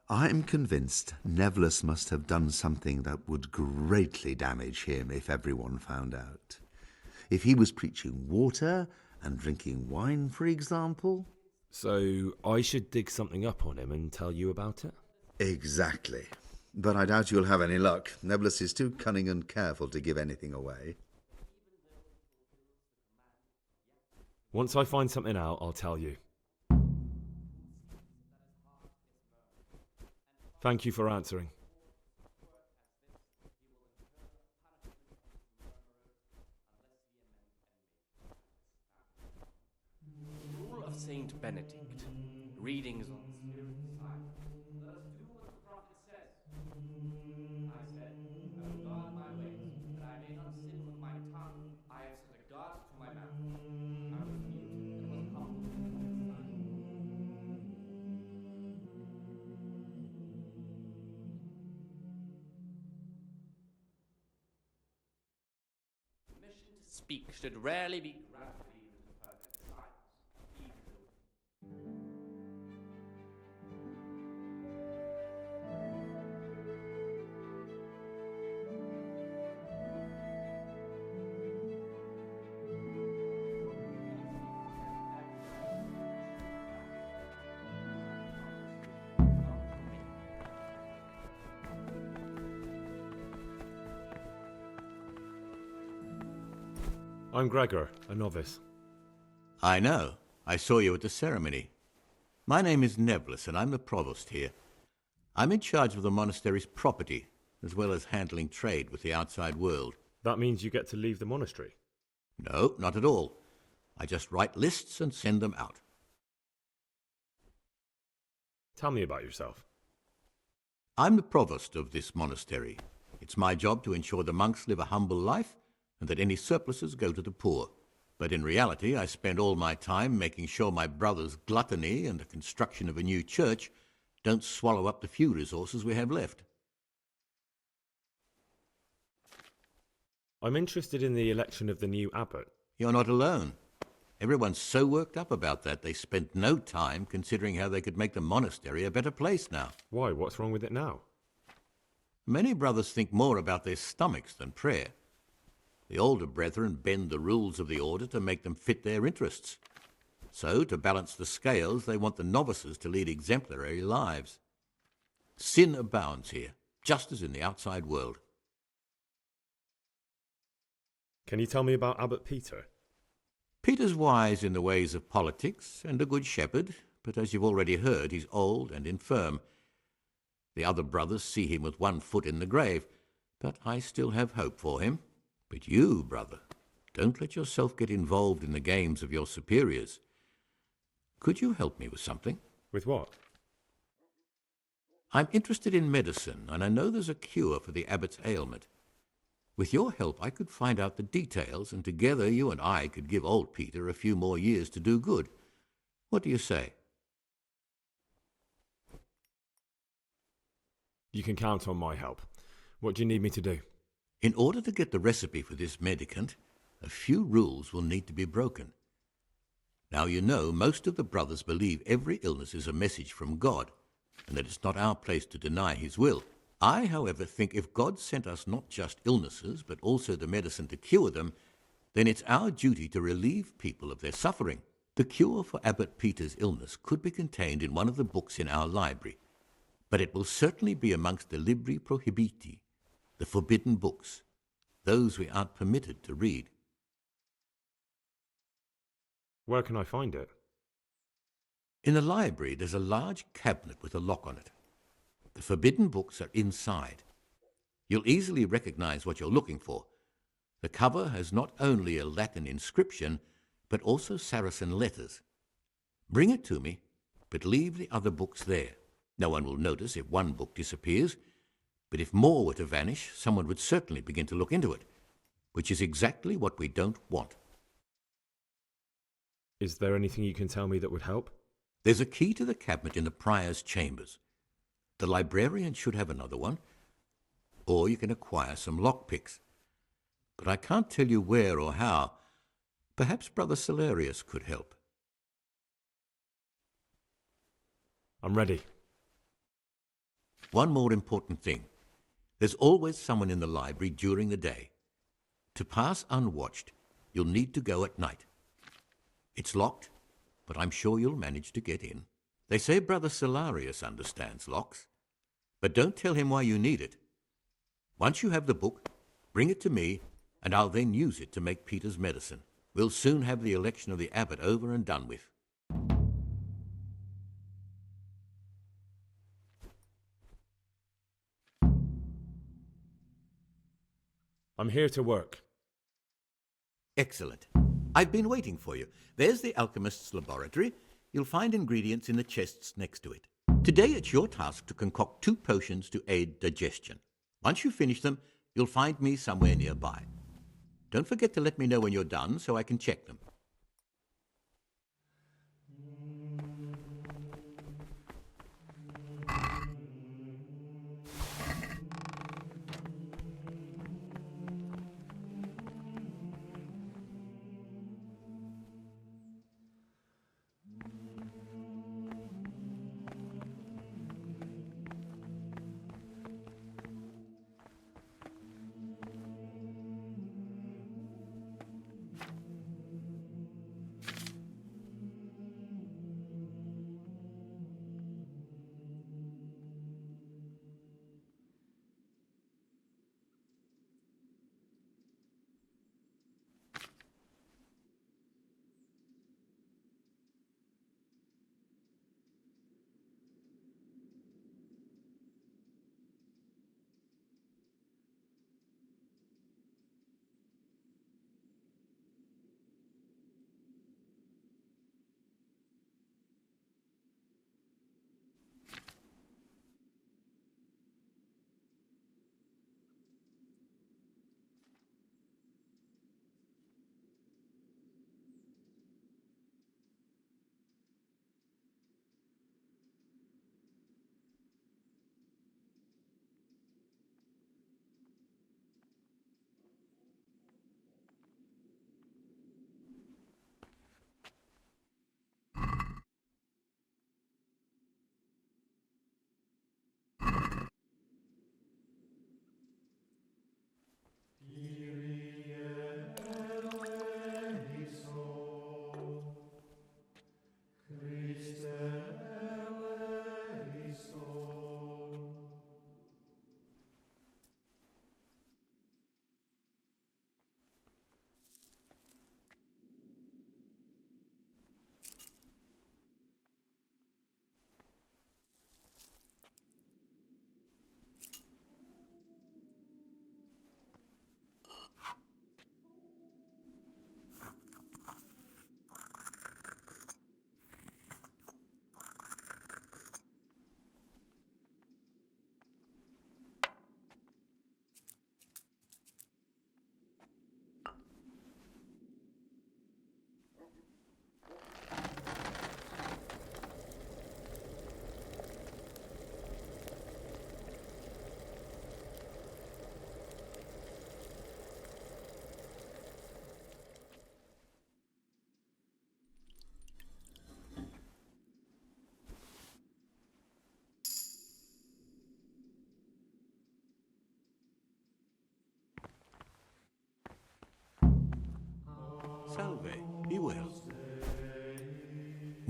I'm convinced Nevlas must have done something that would greatly damage him if everyone found out. If he was preaching water and drinking wine, for example. So I should dig something up on him and tell you about it? Exactly. But I doubt you'll have any luck. Nevlas is too cunning and careful to give anything away. Once I find something out, I'll tell you. Thank you for answering. Rule of Saint Benedict. Readings on spirit and science. Let us do what the prophet says. I said, I will guard my ways, that I may not sin with my tongue. I have set a guard to my mouth. I was mute and was humble. Permission to speak should rarely be granted even to perfect silence, even though I'm Gregor, a novice. I know. I saw you at the ceremony. My name is Nevlas, and I'm the provost here. I'm in charge of the monastery's property, as well as handling trade with the outside world. That means you get to leave the monastery? No, not at all. I just write lists and send them out. Tell me about yourself. I'm the provost of this monastery. It's my job to ensure the monks live a humble life and that any surpluses go to the poor. But in reality, I spend all my time making sure my brother's gluttony and the construction of a new church don't swallow up the few resources we have left. I'm interested in the election of the new abbot. You're not alone. Everyone's so worked up about that they spent no time considering how they could make the monastery a better place now. Why? What's wrong with it now? Many brothers think more about their stomachs than prayer. The older brethren bend the rules of the order to make them fit their interests. So, to balance the scales, they want the novices to lead exemplary lives. Sin abounds here, just as in the outside world. Can you tell me about Abbot Peter? Peter's wise in the ways of politics and a good shepherd, but as you've already heard, he's old and infirm. The other brothers see him with one foot in the grave, but I still have hope for him. But you, brother, don't let yourself get involved in the games of your superiors. Could you help me with something? With what? I'm interested in medicine, and I know there's a cure for the abbot's ailment. With your help, I could find out the details, and together you and I could give old Peter a few more years to do good. What do you say? You can count on my help. What do you need me to do? In order to get the recipe for this medicament, a few rules will need to be broken. Now you know most of the brothers believe every illness is a message from God, and that it's not our place to deny his will. I, however, think if God sent us not just illnesses, but also the medicine to cure them, then it's our duty to relieve people of their suffering. The cure for Abbot Peter's illness could be contained in one of the books in our library, but it will certainly be amongst the libri prohibiti, the forbidden books, those we aren't permitted to read. Where can I find it? In the library, there's a large cabinet with a lock on it. The forbidden books are inside. You'll easily recognize what you're looking for. The cover has not only a Latin inscription, but also Saracen letters. Bring it to me, but leave the other books there. No one will notice if one book disappears, but if more were to vanish, someone would certainly begin to look into it, which is exactly what we don't want. Is there anything you can tell me that would help? There's a key to the cabinet in the prior's chambers. The librarian should have another one, or you can acquire some lockpicks. But I can't tell you where or how. Perhaps Brother Salarius could help. I'm ready. One more important thing. There's always someone in the library during the day. To pass unwatched, you'll need to go at night. It's locked, but I'm sure you'll manage to get in. They say Brother Salarius understands locks, but don't tell him why you need it. Once you have the book, bring it to me, and I'll then use it to make Peter's medicine. We'll soon have the election of the abbot over and done with. I'm here to work. Excellent. I've been waiting for you. There's the alchemist's laboratory. You'll find ingredients in the chests next to it. Today it's your task to concoct 2 potions to aid digestion. Once you finish them, you'll find me somewhere nearby. Don't forget to let me know when you're done so I can check them.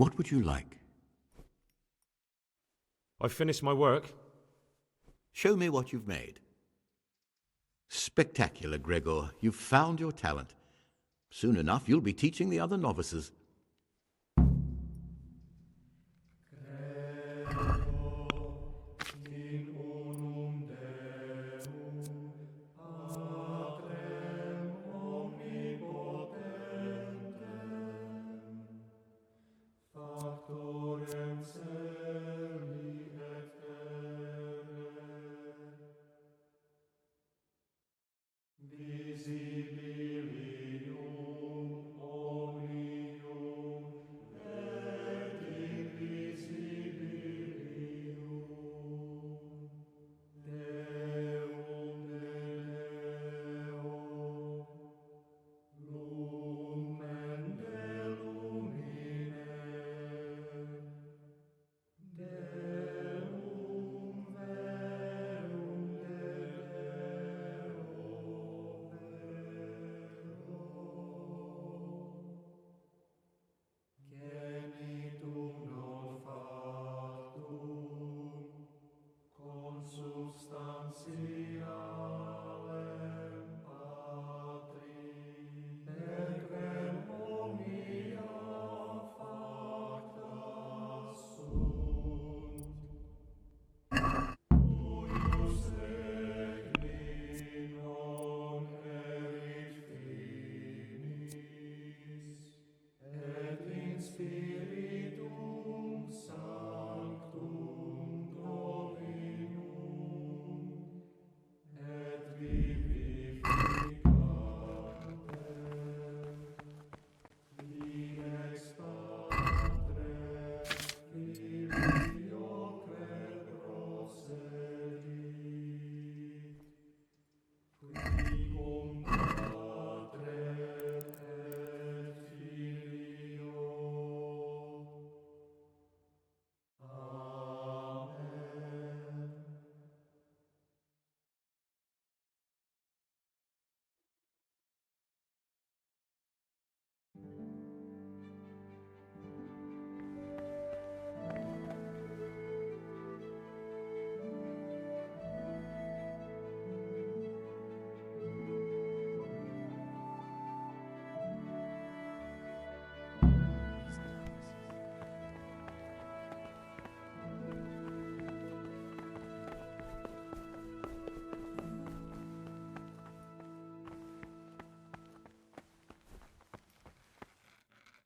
What would you like? I've finished my work. Show me what you've made. Spectacular, Gregor. You've found your talent. Soon enough, you'll be teaching the other novices.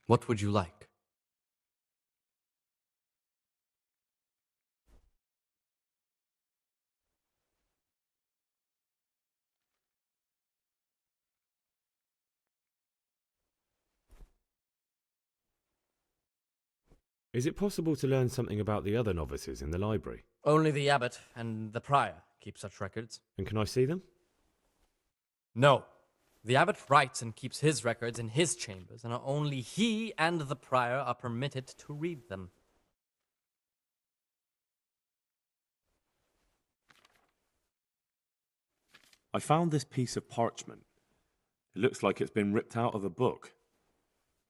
What would you like? Is it possible to learn something about the other novices in the library? Only the abbot and the prior keep such records. And can I see them? No. The abbot writes and keeps his records in his chambers, and only he and the prior are permitted to read them. I found this piece of parchment. It looks like it's been ripped out of a book.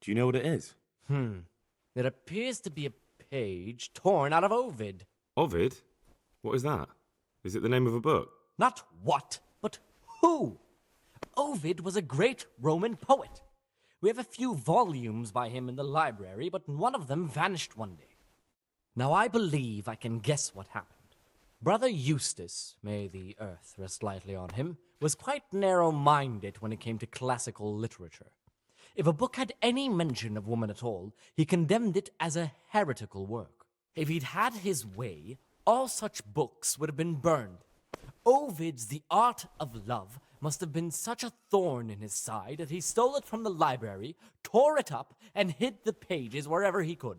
Do you know what it is? It appears to be a page torn out of Ovid. Ovid? What is that? Is it the name of a book? Not what, but who. Ovid was a great Roman poet. We have a few volumes by him in the library, but one of them vanished one day. Now I believe I can guess what happened. Brother Eustace, may the earth rest lightly on him, was quite narrow-minded when it came to classical literature. If a book had any mention of woman at all, he condemned it as a heretical work. If he'd had his way, all such books would have been burned. Ovid's The Art of Love must have been such a thorn in his side that he stole it from the library, tore it up, and hid the pages wherever he could.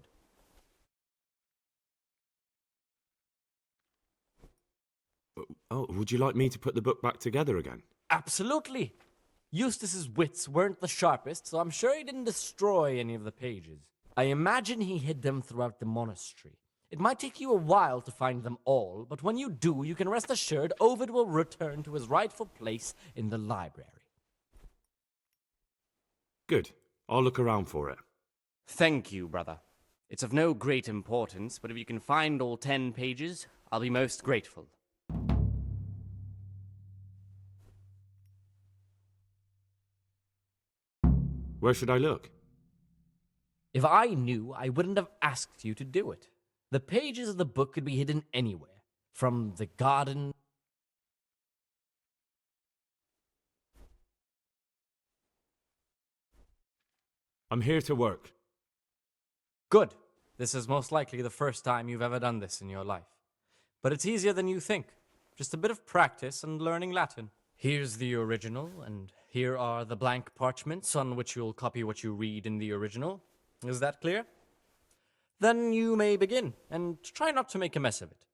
Oh, would you like me to put the book back together again? Absolutely. Eustace's wits weren't the sharpest, so I'm sure he didn't destroy any of the pages. I imagine he hid them throughout the monastery. It might take you a while to find them all, but when you do, you can rest assured Ovid will return to his rightful place in the library. Good. I'll look around for it. Thank you, brother. It's of no great importance, but if you can find all 10 pages, I'll be most grateful. Where should I look? If I knew, I wouldn't have asked you to do it. The pages of the book could be hidden anywhere, from the garden. I'm here to work. Good. This is most likely the first time you've ever done this in your life. But it's easier than you think. Just a bit of practice and learning Latin. Here's the original, and here are the blank parchments on which you'll copy what you read in the original. Is that clear? Then you may begin, and try not to make a mess of it.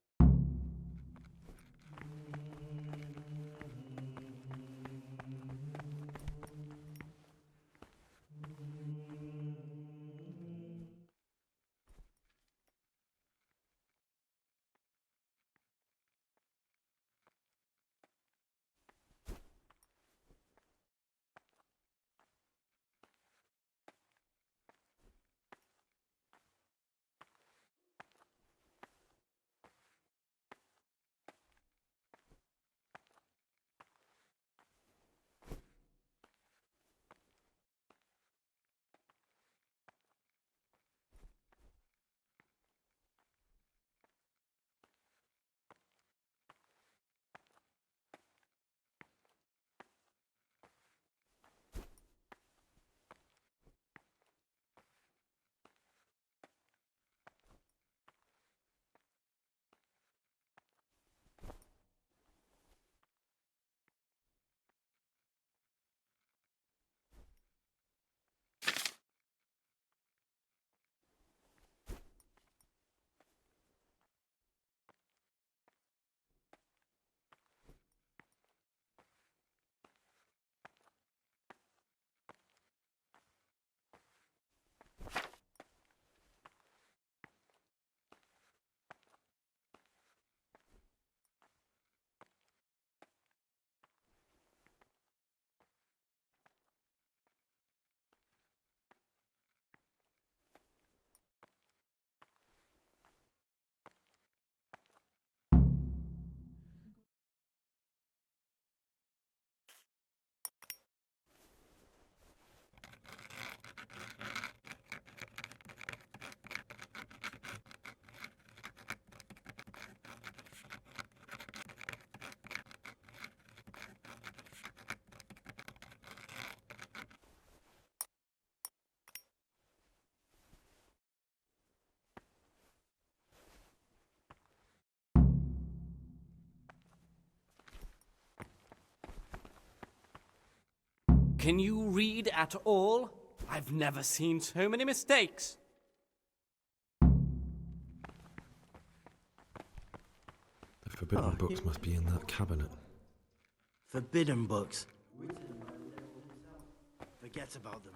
Can you read at all? I've never seen so many mistakes. The forbidden books must be in that cabinet. Forbidden books. Forget about them.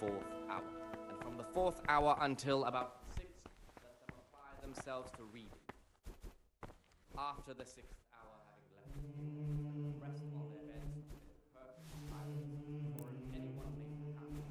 4th hour. And from the 4th hour until about 6, let them apply themselves to reading. After the 6th hour having left, rest on their beds in perfect silence, or if anyone may happen.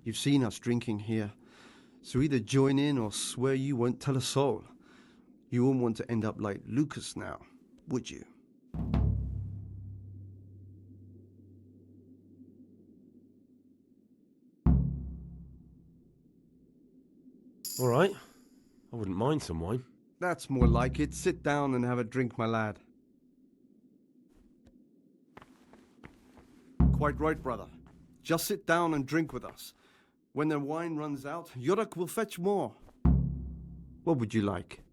You've seen us drinking here, so either join in or swear you won't tell a soul. You wouldn't want to end up like Lucas now, would you? All right. I wouldn't mind some wine. That's more like it. Sit down and have a drink, my lad. Quite right, brother. Just sit down and drink with us. When the wine runs out, Yorak will fetch more. What would you like?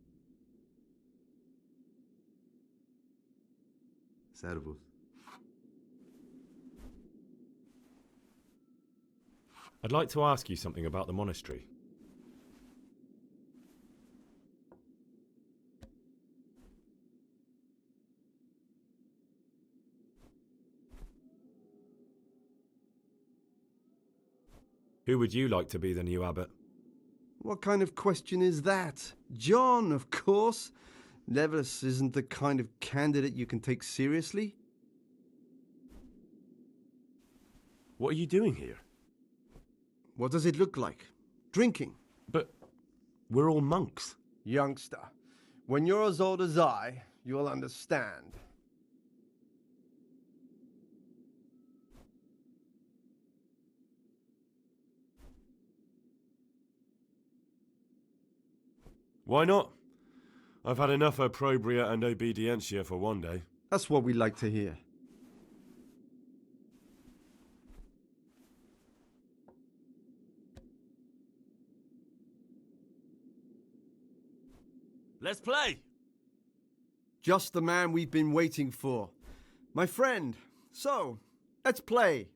Servus. I'd like to ask you something about the monastery. Who would you like to be the new abbot? What kind of question is that? John, of course. Levis isn't the kind of candidate you can take seriously. What are you doing here? What does it look like? Drinking. But we're all monks. Youngster, when you're as old as I, you'll understand. Why not? I've had enough opprobria and obedientia for one day. That's what we like to hear. Let's play! Just the man we've been waiting for. My friend, so, let's play.